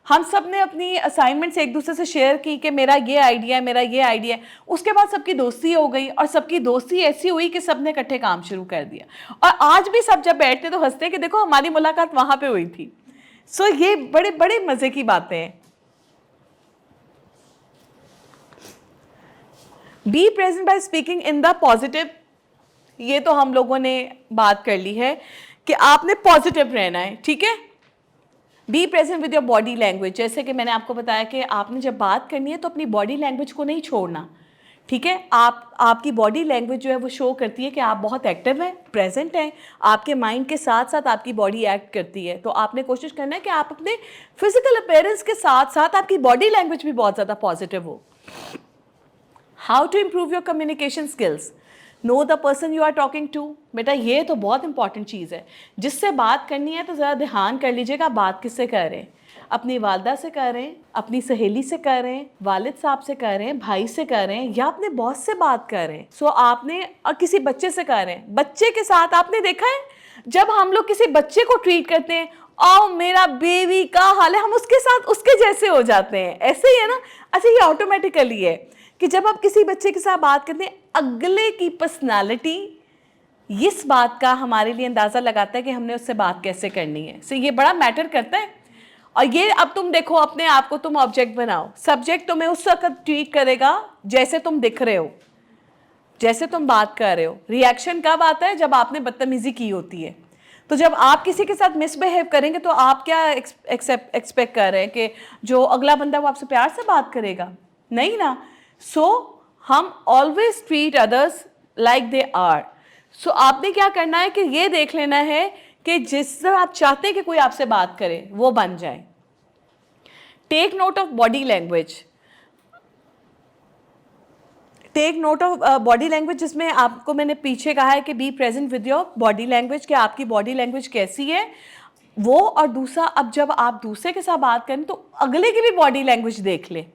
हम सब ने अपनी असाइनमेंट्स एक दूसरे से शेयर की कि मेरा ये आइडिया है, मेरा ये आइडिया है। उसके बाद सबकी दोस्ती हो गई और सबकी दोस्ती ऐसी हुई कि सब ने इकट्ठे काम शुरू कर दिया। और आज भी सब जब बैठते तो हंसते हैं कि देखो हमारी मुलाकात वहाँ पे हुई थी। सो ये बड़े बड़े मज़े की बातें हैं। B present by speaking in the positive, ये तो हम लोगों ने बात कर ली है कि आपने पॉजिटिव रहना है। ठीक है, B present with your body language, जैसे कि मैंने आपको बताया कि आपने जब बात करनी है तो अपनी बॉडी लैंग्वेज को नहीं छोड़ना। ठीक है, आपकी बॉडी लैंग्वेज जो है वो शो करती है कि आप बहुत एक्टिव हैं, प्रेजेंट हैं, आपके माइंड के साथ साथ आपकी बॉडी एक्ट करती है। तो आपने कोशिश करना है कि आप अपने फिजिकल अपीयरेंस के साथ साथ आपकी बॉडी लैंग्वेज भी बहुत ज़्यादा पॉजिटिव हो। How to improve your communication skills, know the person you are talking to. बेटा ये तो बहुत इंपॉर्टेंट चीज़ है, जिससे बात करनी है तो ज़रा ध्यान कर लीजिएगा बात किससे कर रहे हैं। अपनी वालदा से कर रहे हैं, अपनी सहेली से कर रहे हैं, वालिद साहब से कर रहे हैं, भाई से कर रहे हैं, या अपने बॉस से बात कर रहे हैं। सो आपने और किसी बच्चे से कर रहे हैं, बच्चे के साथ आपने देखा है जब हम लोग किसी बच्चे को ट्रीट करते हैं, आओ मेरा बेबी का हाल है, हम उसके साथ उसके जैसे हो जाते हैं। ऐसे ही है ना। अच्छा ये ऑटोमेटिकली है कि जब आप किसी बच्चे के साथ बात करते हैं, अगले की पर्सनालिटी इस बात का हमारे लिए अंदाज़ा लगाता है कि हमने उससे बात कैसे करनी है। सो ये बड़ा मैटर करता है। और ये अब तुम देखो अपने आप को, तुम ऑब्जेक्ट बनाओ, सब्जेक्ट तुम्हें उस वक्त ट्रीट करेगा जैसे तुम दिख रहे हो, जैसे तुम बात कर रहे हो। रिएक्शन कब आता है? जब आपने बदतमीज़ी की होती है। तो जब आप किसी के साथ मिसबिहेव करेंगे तो आप क्या एक्सपेक्ट कर रहे हैं कि जो अगला बंदा वो आपसे प्यार से बात करेगा? नहीं ना। सो हम always treat others like they are. So आपने क्या करना है कि ये देख लेना है कि जिस तरह आप चाहते हैं कि कोई आपसे बात करे वो बन जाए। Take note of body language, take note of body language, जिसमें आपको मैंने पीछे कहा है कि be present with your body language, कि आपकी बॉडी लैंग्वेज कैसी है वो। और दूसरा, अब जब आप दूसरे के साथ बात करें तो अगले की भी बॉडी लैंग्वेज देख लें।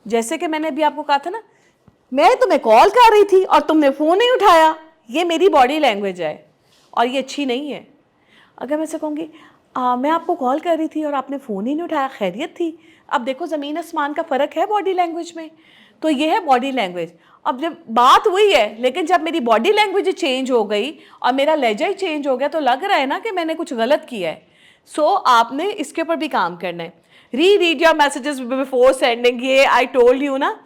जैसे कि मैंने अभी आपको कहा था ना, मैं तुम्हें कॉल कर रही थी और तुमने फ़ोन नहीं उठाया, ये मेरी बॉडी लैंग्वेज है और ये अच्छी नहीं है। अगर मैं से कहूँगी मैं आपको कॉल कर रही थी और आपने फ़ोन ही नहीं उठाया, खैरियत थी, अब देखो ज़मीन आसमान का फ़र्क है बॉडी लैंग्वेज में। तो ये है बॉडी लैंग्वेज। अब जब बात हुई है, लेकिन जब मेरी बॉडी लैंग्वेज चेंज हो गई और मेरा लहजा ही चेंज हो गया, तो लग रहा है ना कि मैंने कुछ गलत किया है। सो आपने इसके ऊपर भी काम करना है। Read your messages before sending, ये आई टोल्ड यू ना,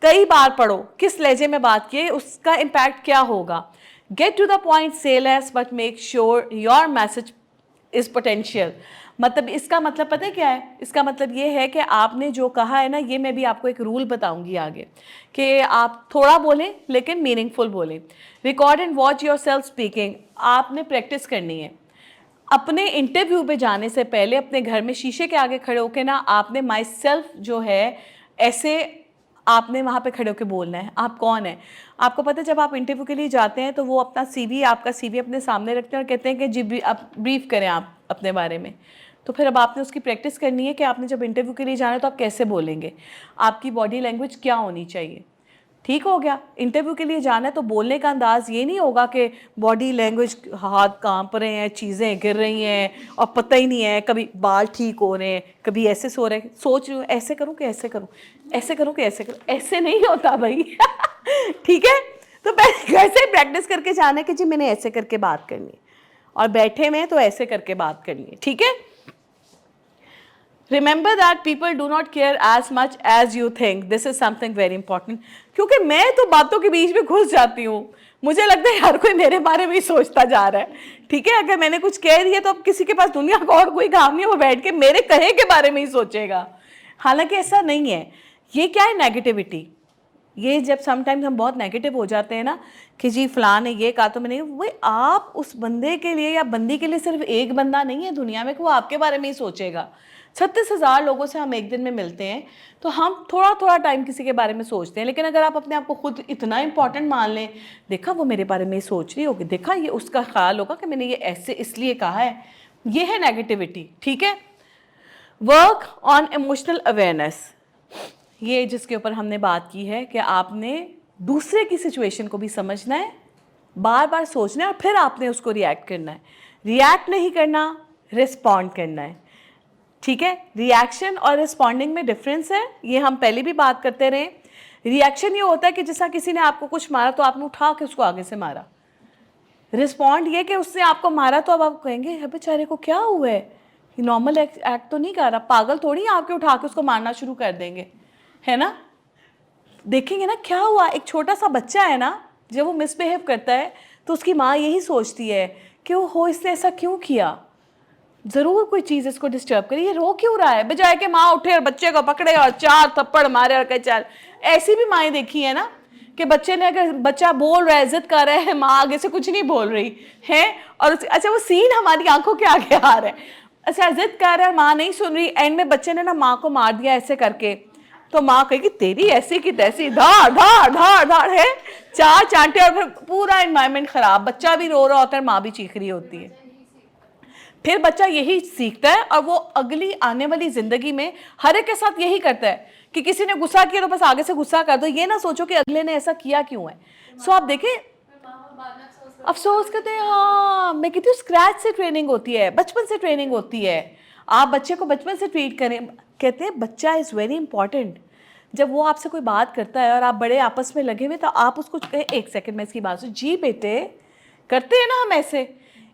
कई बार पढ़ो किस लहजे में बात किए, उसका इम्पैक्ट क्या होगा। गेट टू द पॉइंट, से less but make sure your message is potential. मतलब इसका मतलब पता है क्या है? इसका मतलब ये है कि आपने जो कहा है ना, ये मैं भी आपको एक रूल बताऊंगी आगे, कि आप थोड़ा बोलें लेकिन मीनिंगफुल बोलें। Record and watch your self speaking, आपने प्रैक्टिस करनी है। अपने इंटरव्यू पे जाने से पहले अपने घर में शीशे के आगे खड़े होकर ना, आपने माई सेल्फ जो है ऐसे आपने वहाँ पे खड़े होकर बोलना है, आप कौन है। आपको पता है जब आप इंटरव्यू के लिए जाते हैं तो वो अपना सीवी, आपका सीवी अपने सामने रखते हैं और कहते हैं कि जी आप ब्रीफ करें आप अपने बारे में। तो फिर अब आपने उसकी प्रैक्टिस करनी है कि आपने जब इंटरव्यू के लिए जाना है तो आप कैसे बोलेंगे, आपकी बॉडी लैंग्वेज क्या होनी चाहिए। ठीक हो गया? इंटरव्यू के लिए जाना है तो बोलने का अंदाज़ ये नहीं होगा कि बॉडी लैंग्वेज, हाथ कांप रहे हैं, चीज़ें गिर रही हैं और पता ही नहीं है, कभी बाल ठीक हो रहे हैं, कभी ऐसे सो रहे हैं, सोच रही हूँ ऐसे करूँ कि ऐसे करूँ, ऐसे करूँ कि ऐसे करूँ, ऐसे नहीं होता भाई। ठीक है? तो घर से प्रैक्टिस करके जाना है कि जी मैंने ऐसे करके बात करनी है, और बैठे में तो ऐसे करके बात करनी है। ठीक है? Remember that people do not care as much as you think. This is something very important. क्योंकि मैं तो बातों के बीच में घुस जाती हूँ, मुझे लगता है हर कोई मेरे बारे में ही सोचता जा रहा है। ठीक है? अगर मैंने कुछ कह दिया तो अब किसी के पास दुनिया का और कोई काम नहीं है, वो बैठ के मेरे कहे के बारे में ही सोचेगा। हालांकि ऐसा नहीं है। ये क्या है? नेगेटिविटी। ये जब समटाइम्स हम बहुत नेगेटिव हो जाते हैं ना कि जी फ़लाँ ने ये कहा तो मैंने, वो आप उस बंदे के लिए या बंदी के लिए सिर्फ एक बंदा नहीं है दुनिया में कि वो आपके बारे में ही सोचेगा। 36,000 लोगों से हम एक दिन में मिलते हैं, तो हम थोड़ा थोड़ा टाइम किसी के बारे में सोचते हैं। लेकिन अगर आप अपने आप को खुद इतना इंपॉर्टेंट मान लें, देखा वो मेरे बारे में ही सोच रही होगी, देखा ये उसका ख्याल होगा कि मैंने ये ऐसे इसलिए कहा है, ये है नेगेटिविटी। ठीक है? वर्क ऑन इमोशनल अवेयरनेस, ये जिसके ऊपर हमने बात की है कि आपने दूसरे की सिचुएशन को भी समझना है, बार बार सोचना है और फिर आपने उसको रिएक्ट करना है। रिएक्ट नहीं करना, रिस्पॉन्ड करना है। ठीक है? रिएक्शन और रिस्पॉन्डिंग में डिफरेंस है, ये हम पहले भी बात करते रहे। रिएक्शन ये होता है कि जैसा किसी ने आपको कुछ मारा तो आपने उठा के उसको आगे से मारा। रिस्पॉन्ड ये कि उसने आपको मारा तो अब आप कहेंगे बेचारे को क्या हुआ है, ये नॉर्मल एक्ट तो नहीं कर रहा, पागल थोड़ी आपके उठा के उसको मारना शुरू कर देंगे, है ना। देखेंगे ना क्या हुआ। एक छोटा सा बच्चा है ना, जब वो मिसबिहेव करता है तो उसकी माँ यही सोचती है कि वो इसने ऐसा क्यों किया, ज़रूर कोई चीज़ इसको डिस्टर्ब करी, ये रो क्यों रहा है, बजाय कि माँ उठे और बच्चे को पकड़े और 4 थप्पड़ मारे और कहे चल। ऐसी भी माएँ देखी है ना कि बच्चे ने, अगर बच्चा बोल रहा है, इज्जत कर रहा है, माँ आगे से कुछ नहीं बोल रही है और अच्छा वो सीन हमारी आंखों के आगे आ रहा है, अच्छा इज्जत कर रहा है, माँ नहीं सुन रही, एंड में बच्चे ने ना माँ को मार दिया ऐसे करके, तो माँ कहेगी तेरी ऐसी की तैसी, धाड़ धाड़ धाड़ धाड़ है, 4 चांटे और फिर पूरा एनवायरनमेंट खराब, बच्चा भी रो रहा होता है, माँ भी चीख रही होती है। फिर बच्चा यही सीखता है और वो अगली आने वाली जिंदगी में हर एक के साथ यही करता है कि किसी ने गुस्सा किया तो बस आगे से गुस्सा कर दो, ये ना सोचो कि अगले ने ऐसा किया क्यों है। सो आप देखें, अफसोस करते हैं। हाँ, मैं कहती हूँ स्क्रैच से ट्रेनिंग होती है, बचपन से ट्रेनिंग होती है। आप बच्चे को बचपन से ट्रीट करें। कहते हैं बच्चा इज़ वेरी इंपॉर्टेंट। जब वो आपसे कोई बात करता है और आप बड़े आपस में लगे हुए, तो आप उसको कहें 1 सेकंड में इसकी बात सुन, जी बेटे, करते हैं ना हम ऐसे।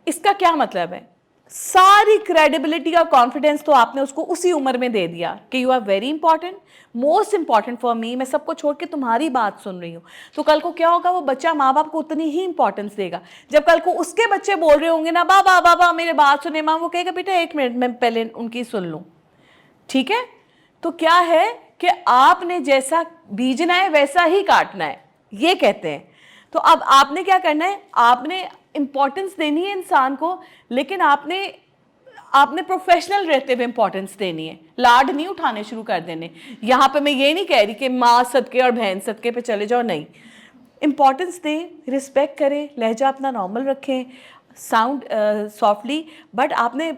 इसका क्या मतलब है? सारी क्रेडिबिलिटी और कॉन्फिडेंस तो आपने उसको उसी उम्र में दे दिया कि you are very important, most important for me, मैं सबको छोड़ के तुम्हारी बात सुन रही हूँ। तो कल को क्या होगा, वो बच्चा माँ बाप को उतनी ही इंपॉर्टेंस देगा। जब कल को उसके बच्चे बोल रहे होंगे ना, बाबा बाबा मेरे बात सुने, माँ वो कहेगा बेटा 1 मिनट मैं पहले उनकी सुन लूँ। ठीक है? तो क्या है कि आपने जैसा बीजना है वैसा ही काटना है, ये कहते हैं। तो अब आपने क्या करना है, आपने इंपॉर्टेंस देनी है इंसान को, लेकिन आपने प्रोफेशनल रहते हुए इंपॉर्टेंस देनी है, लाड नहीं उठाने शुरू कर देने। यहाँ पे मैं ये नहीं कह रही कि माँ सदके और बहन सदके पे चले जाओ, नहीं। इंपॉर्टेंस दें, रिस्पेक्ट करें, लहजा अपना नॉर्मल रखें, साउंड सॉफ्टली, बट आपने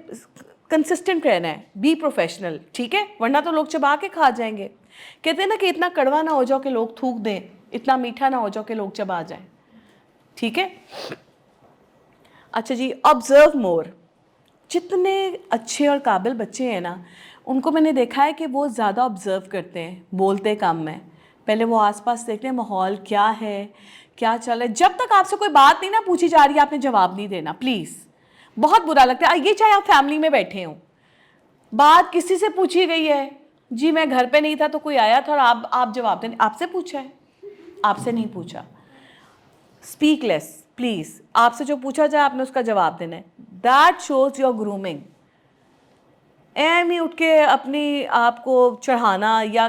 कंसिस्टेंट रहना है, बी प्रोफेशनल। ठीक है? वरना तो लोग चबा के खा जाएंगे। कहते हैं ना कि इतना कड़वा ना हो जाओ कि लोग थूक दें, इतना मीठा ना हो जाओ कि लोग चबा जाएं। ठीक है? अच्छा जी, ऑब्जर्व मोर। जितने अच्छे और काबिल बच्चे हैं ना, उनको मैंने देखा है कि वो ज़्यादा ऑब्ज़र्व करते हैं, बोलते कम हैं। पहले वो आसपास देखते हैं माहौल क्या है, क्या चल रहा है। जब तक आपसे कोई बात नहीं ना पूछी जा रही है, आपने जवाब नहीं देना प्लीज़। बहुत बुरा लगता है, ये चाहे आप फैमिली में बैठे हों, बात किसी से पूछी गई है, जी मैं घर पे नहीं था तो कोई आया था और आप जवाब दें, आपसे पूछा है, आपसे नहीं पूछा। स्पीक लेस प्लीज़, आपसे जो पूछा जाए आपने उसका जवाब देना है। That shows your grooming. एम ही उठ के अपनी आप को चढ़ाना या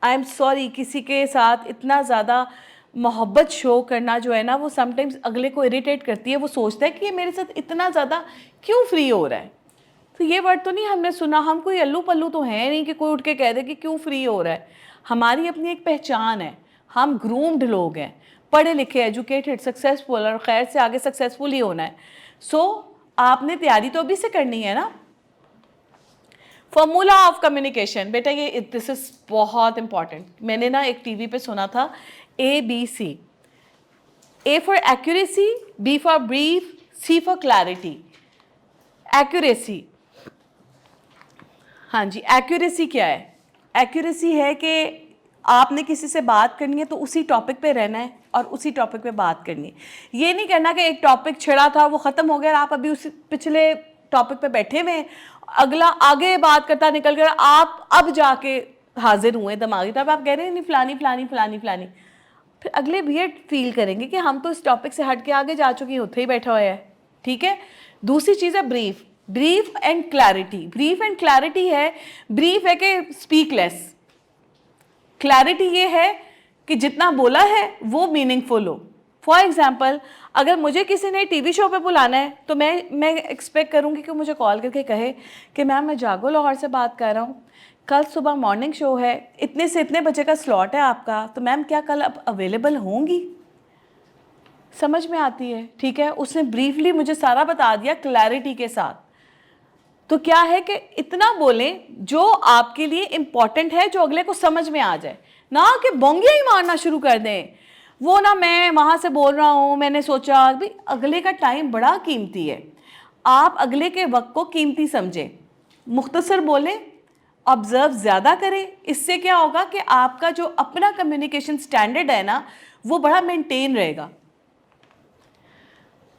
आई एम सॉरी किसी के साथ इतना ज़्यादा मोहब्बत शो करना जो है ना, वो समटाइम्स अगले को इरिटेट करती है। वो सोचता है कि ये मेरे साथ इतना ज़्यादा क्यों फ्री हो रहा है। तो ये वर्ड तो नहीं हमने सुना, हम कोई अल्लू पल्लू तो है नहीं कि कोई उठ के कह दे कि क्यों फ्री हो रहा है। हमारी अपनी एक पहचान है, हम ग्रूम्ड लोग हैं, पढ़े लिखे, एजुकेटेड, सक्सेसफुल, और खैर से आगे सक्सेसफुल ही होना है। सो आपने तैयारी तो अभी से करनी है ना। फॉर्मूला ऑफ कम्युनिकेशन, बेटा ये दिस इज बहुत इंपॉर्टेंट। मैंने ना एक टीवी पे सुना था, ABC, A for accuracy, B for brief, C for clarity. Accuracy, हाँ जी, एक्यूरेसी क्या है? एक्यूरेसी है कि आपने किसी से बात करनी है तो उसी टॉपिक पे रहना है और उसी टॉपिक पे बात करनी है। ये नहीं करना कि एक टॉपिक छिड़ा था वो ख़त्म हो गया और आप अभी उसी पिछले टॉपिक पे बैठे हुए, अगला आगे बात करता निकल गया, आप अब जाके हाजिर हुए दिमागी तब आप कह रहे हैं नहीं फलानी फलानी फलानी फलानी, फिर अगले वियर्ड फील करेंगे कि हम तो इस टॉपिक से हट के आगे जा चुके हैं, उत्थे ही बैठा हुआ है। ठीक है। दूसरी चीज़ है brief, brief and clarity. Brief and clarity है, ब्रीफ है कि स्पीक लेस, क्लैरिटी ये है कि जितना बोला है वो मीनिंगफुल हो। फॉर एग्जाम्पल, अगर मुझे किसी ने टीवी शो पे बुलाना है तो मैं एक्सपेक्ट करूँगी कि मुझे कॉल करके कहे कि मैम मैं जागो लाहौर से बात कर रहा हूँ, कल सुबह मॉर्निंग शो है, इतने से इतने बजे का स्लॉट है आपका, तो मैम क्या कल अब अवेलेबल होंगी? समझ में आती है? ठीक है, उसने ब्रीफली मुझे सारा बता दिया क्लैरिटी के साथ। तो क्या है कि इतना बोलें जो आपके लिए इम्पॉर्टेंट है, जो अगले को समझ में आ जाए, ना कि बोंगियाँ ही मारना शुरू कर दें। वो ना मैं वहाँ से बोल रहा हूँ, मैंने सोचा भाई अगले का टाइम बड़ा कीमती है, आप अगले के वक्त को कीमती समझें, मुख्तसर बोलें, ऑब्ज़र्व ज़्यादा करें। इससे क्या होगा कि आपका जो अपना कम्युनिकेशन स्टैंडर्ड है ना वो बड़ा मेंटेन रहेगा।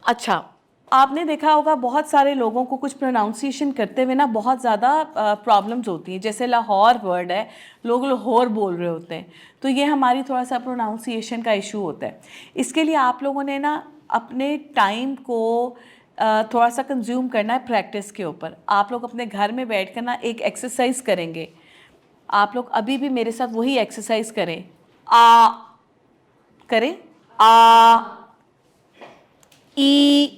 अच्छा, आपने देखा होगा बहुत सारे लोगों को कुछ प्रोनाउंसिएशन करते हुए ना बहुत ज़्यादा प्रॉब्लम्स होती हैं। जैसे लाहौर वर्ड है, लोग लाहौर बोल रहे होते हैं, तो ये हमारी थोड़ा सा प्रोनाउंसिएशन का इशू होता है। इसके लिए आप लोगों ने ना अपने टाइम को थोड़ा सा कंज्यूम करना है प्रैक्टिस के ऊपर। आप लोग अपने घर में बैठ कर ना एक एक्सरसाइज करेंगे। आप लोग अभी भी मेरे साथ वही एक्सरसाइज करें। आ करें, आ, ई,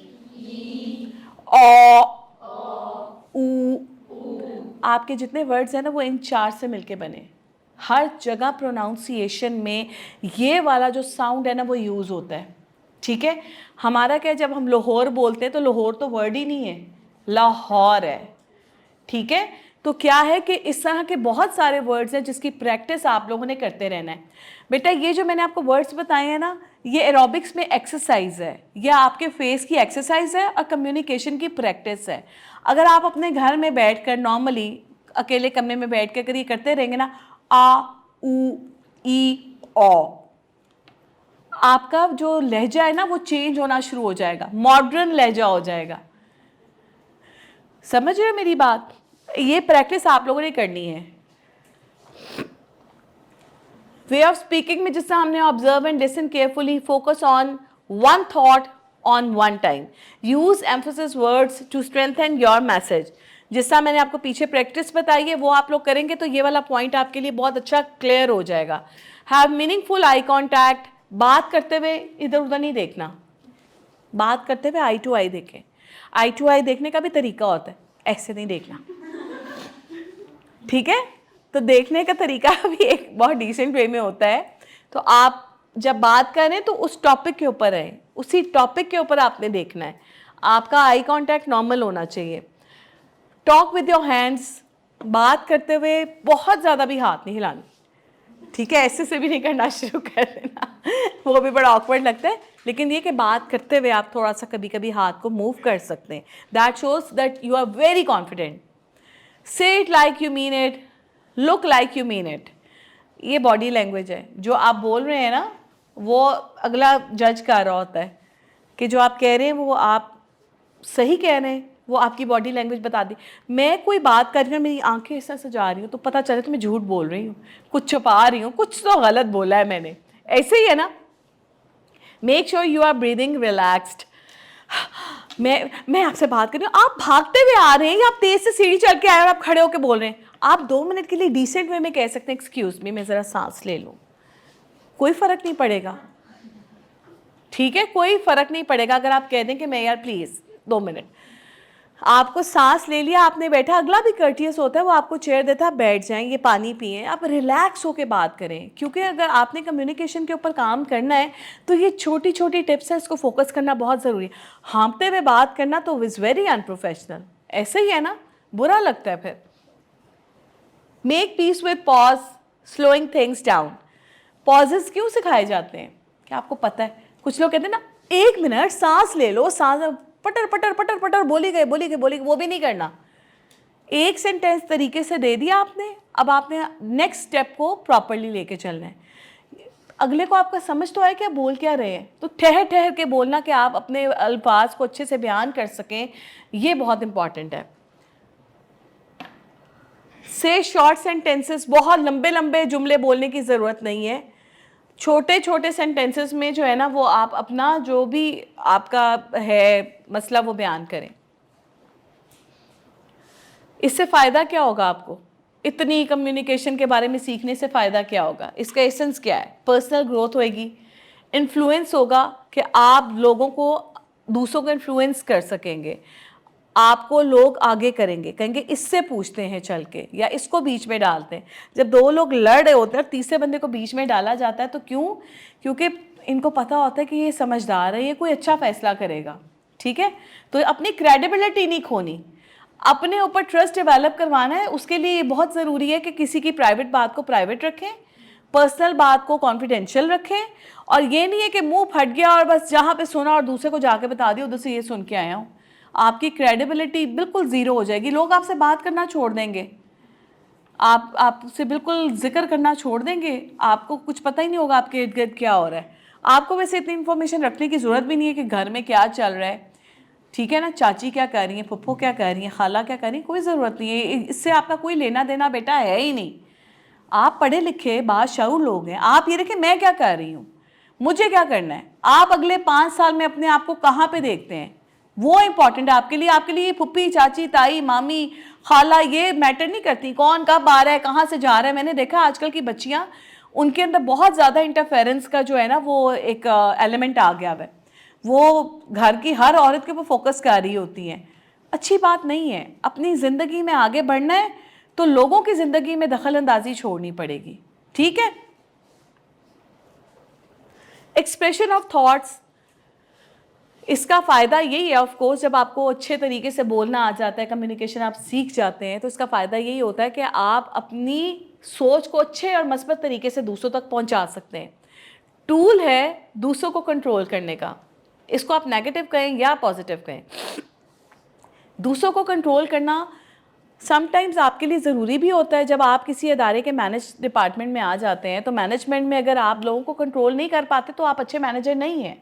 ओ, ऊ। आपके जितने वर्ड्स हैं ना वो इन 4 से मिलके बने। हर जगह प्रोनाउंसिएशन में ये वाला जो साउंड है ना वो यूज़ होता है। ठीक है। हमारा क्या है, जब हम लाहौर बोलते हैं तो लाहौर तो वर्ड ही नहीं है, लाहौर है। ठीक है। तो क्या है कि इस तरह के बहुत सारे वर्ड्स हैं जिसकी प्रैक्टिस आप लोगों ने करते रहना है। बेटा ये जो मैंने आपको वर्ड्स बताए हैं ना, ये एरोबिक्स में एक्सरसाइज है, यह आपके फेस की एक्सरसाइज है और कम्युनिकेशन की प्रैक्टिस है। अगर आप अपने घर में बैठकर नॉर्मली अकेले कमरे में बैठ कर अगर ये करते रहेंगे ना, आ, ऊ, ई, ओ, आपका जो लहजा है ना वो चेंज होना शुरू हो जाएगा, मॉडर्न लहजा हो जाएगा। समझ रहे हो मेरी बात? ये प्रैक्टिस आप लोगों ने करनी है। वे ऑफ स्पीकिंग में जिससे हमने observe and listen carefully, focus on one thought on one time, use emphasis words to strengthen your message. जिसका मैंने आपको पीछे प्रैक्टिस बताई है वो आप लोग करेंगे तो ये वाला पॉइंट आपके लिए बहुत अच्छा क्लियर हो जाएगा। हैव मीनिंगफुल आई कॉन्टैक्ट, बात करते हुए इधर उधर नहीं देखना, बात करते हुए आई टू आई देखें। आई टू आई देखने का भी तरीका होता है, ऐसे नहीं देखना। ठीक है। तो देखने का तरीका भी एक बहुत डिसेंट वे में होता है। तो आप जब बात करें तो उस टॉपिक के ऊपर रहें, उसी टॉपिक के ऊपर आपने देखना है। आपका आई कांटेक्ट नॉर्मल होना चाहिए। टॉक विद योर हैंड्स, बात करते हुए बहुत ज़्यादा भी हाथ नहीं हिलाना। ठीक है, ऐसे से भी नहीं करना शुरू कर देना, वो भी बड़ा ऑकवर्ड लगता है। लेकिन ये कि बात करते हुए आप थोड़ा सा कभी कभी हाथ को मूव कर सकते हैं। That shows that you are very confident. Say it like you mean it, look like you mean it. ये बॉडी लैंग्वेज है। जो आप बोल रहे हैं ना, वो अगला जज कर रहा होता है कि जो आप कह रहे हैं वो आप सही कह रहे हैं, वो आपकी बॉडी लैंग्वेज बता दी। मैं कोई बात कर रही हूँ, मेरी आंखें ऐसा सजा रही हूँ, तो पता चले तो मैं झूठ बोल रही हूँ, कुछ छुपा रही हूँ, कुछ तो गलत बोला है मैंने। ऐसे ही है ना। Make sure you are breathing relaxed. मैं आपसे बात कर रही हूँ, आप भागते हुए आ रहे हैं या आप तेज से सीढ़ी चढ़ के आए और आप खड़े होकर बोल रहे हैं। आप 2 मिनट के लिए डिसेंट वे में कह सकते हैं, एक्सक्यूज मी, मैं ज़रा सांस ले लूँ, कोई फ़र्क नहीं पड़ेगा। ठीक है, कोई फ़र्क नहीं पड़ेगा अगर आप कह दें कि मैं यार प्लीज़ 2 मिनट। आपको सांस ले लिया, आपने बैठा, अगला भी कर्टियस होता है, वो आपको चेयर देता है, बैठ जाएं, ये पानी पिएं, आप रिलैक्स होकर बात करें। क्योंकि अगर आपने कम्युनिकेशन के ऊपर काम करना है तो ये छोटी छोटी टिप्स हैं, इसको फोकस करना बहुत ज़रूरी है। हाँपते हुए बात करना तो इज़ वेरी अनप्रोफेशनल। ऐसे ही है ना, बुरा लगता है फिर। Make peace with pause, slowing things down. Pauses क्यों सिखाए जाते हैं, क्या आपको पता है? कुछ लोग कहते हैं ना, 1 मिनट सांस ले लो, सांस पटर पटर पटर पटर बोली गए, वो भी नहीं करना। एक सेंटेंस तरीके से दे दिया आपने, अब आपने नेक्स्ट स्टेप को प्रॉपरली लेके चलना है। अगले को आपका समझ तो आए कि आप बोल क्या रहे हैं, तो ठहर ठहर के बोलना कि आप अपने अल्फाज को अच्छे से बयान कर सकें, ये बहुत इंपॉर्टेंट है। से शॉर्ट सेंटेंसेस, बहुत लंबे लंबे जुमले बोलने की ज़रूरत नहीं है। छोटे छोटे सेंटेंसेस में जो है ना, वो आप अपना जो भी आपका है मसला वो बयान करें। इससे फ़ायदा क्या होगा आपको? इतनी कम्युनिकेशन के बारे में सीखने से फ़ायदा क्या होगा? इसका एसेंस क्या है? पर्सनल ग्रोथ होएगी, इन्फ्लुएंस होगा कि आप लोगों को, दूसरों को इन्फ्लुएंस कर सकेंगे, आपको लोग आगे करेंगे, कहेंगे इससे पूछते हैं चल के, या इसको बीच में डालते हैं। जब 2 लोग लड़ रहे होते हैं और तीसरे बंदे को बीच में डाला जाता है तो क्यों? क्योंकि इनको पता होता है कि ये समझदार है, ये कोई अच्छा फैसला करेगा। ठीक है, तो अपनी क्रेडिबिलिटी नहीं खोनी, अपने ऊपर ट्रस्ट डेवलप करवाना है। उसके लिए ये बहुत ज़रूरी है कि किसी की प्राइवेट बात को प्राइवेट रखें, पर्सनल बात को कॉन्फिडेंशियल रखें। और ये नहीं है कि मुंह फट गया और बस जहाँ पे सुना और दूसरे को जाके बता दिया, उधर से ये सुन के आया हूँ। आपकी क्रेडिबिलिटी बिल्कुल ज़ीरो हो जाएगी, लोग आपसे बात करना छोड़ देंगे, आपसे बिल्कुल जिक्र करना छोड़ देंगे, आपको कुछ पता ही नहीं होगा आपके इर्द गिर्द क्या हो रहा है। आपको वैसे इतनी इन्फॉर्मेशन रखने की ज़रूरत भी नहीं है कि घर में क्या चल रहा है। ठीक है ना, चाची क्या कर रही हैं, फुप्पो क्या कर रही हैं, खाला क्या कर रही हैं, कोई ज़रूरत नहीं है। इससे आपका कोई लेना देना बेटा है ही नहीं। आप पढ़े लिखे बाशऊर लोग हैं, आप ये देखें मैं क्या कर रही हूँ, मुझे क्या करना है। आप अगले 5 साल में अपने आप को कहाँ पे देखते हैं, वो इंपॉर्टेंट है आपके लिए। आपके लिए फुप्पी, चाची, ताई, मामी, खाला ये मैटर नहीं करती, कौन कब आ रहा है, कहाँ से जा रहा है। मैंने देखा आजकल की बच्चियाँ, उनके अंदर बहुत ज़्यादा इंटरफेरेंस का जो है ना वो एक एलिमेंट आ गया है। वो घर की हर औरत के ऊपर फोकस कर रही होती हैं, अच्छी बात नहीं है। अपनी ज़िंदगी में आगे बढ़ना है तो लोगों की ज़िंदगी में दखल अंदाजी छोड़नी पड़ेगी। ठीक है, एक्सप्रेशन ऑफ थॉट्स, इसका फ़ायदा यही है ऑफ कोर्स, जब आपको अच्छे तरीके से बोलना आ जाता है, कम्युनिकेशन आप सीख जाते हैं, तो इसका फ़ायदा यही होता है कि आप अपनी सोच को अच्छे और मस्बत तरीके से दूसरों तक पहुंचा सकते हैं। टूल है दूसरों को कंट्रोल करने का, इसको आप नेगेटिव कहें या पॉजिटिव कहें। दूसरों को कंट्रोल करना समटाइम्स आपके लिए ज़रूरी भी होता है। जब आप किसी अदारे के मैनेज डिपार्टमेंट में आ जाते हैं तो मैनेजमेंट में अगर आप लोगों को कंट्रोल नहीं कर पाते तो आप अच्छे मैनेजर नहीं हैं।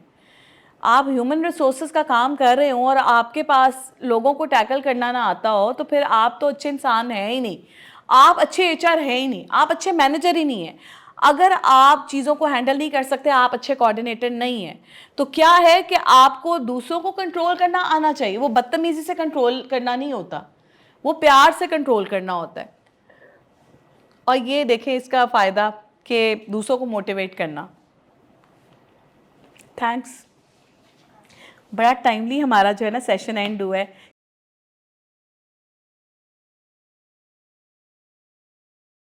आप ह्यूमन रिसोर्सेज का काम कर रहे हो और आपके पास लोगों को टैकल करना ना आता हो तो फिर आप तो अच्छे इंसान हैं ही नहीं, आप अच्छे एचआर हैं ही नहीं, आप अच्छे मैनेजर ही नहीं हैं। अगर आप चीज़ों को हैंडल नहीं कर सकते, आप अच्छे कोऑर्डिनेटर नहीं हैं। तो क्या है कि आपको दूसरों को कंट्रोल करना आना चाहिए। वो बदतमीज़ी से कंट्रोल करना नहीं होता, वो प्यार से कंट्रोल करना होता है। और ये देखें इसका फ़ायदा कि दूसरों को मोटिवेट करना। थैंक्स। बड़ा टाइमली हमारा जो है ना सेशन एंड हुआ है,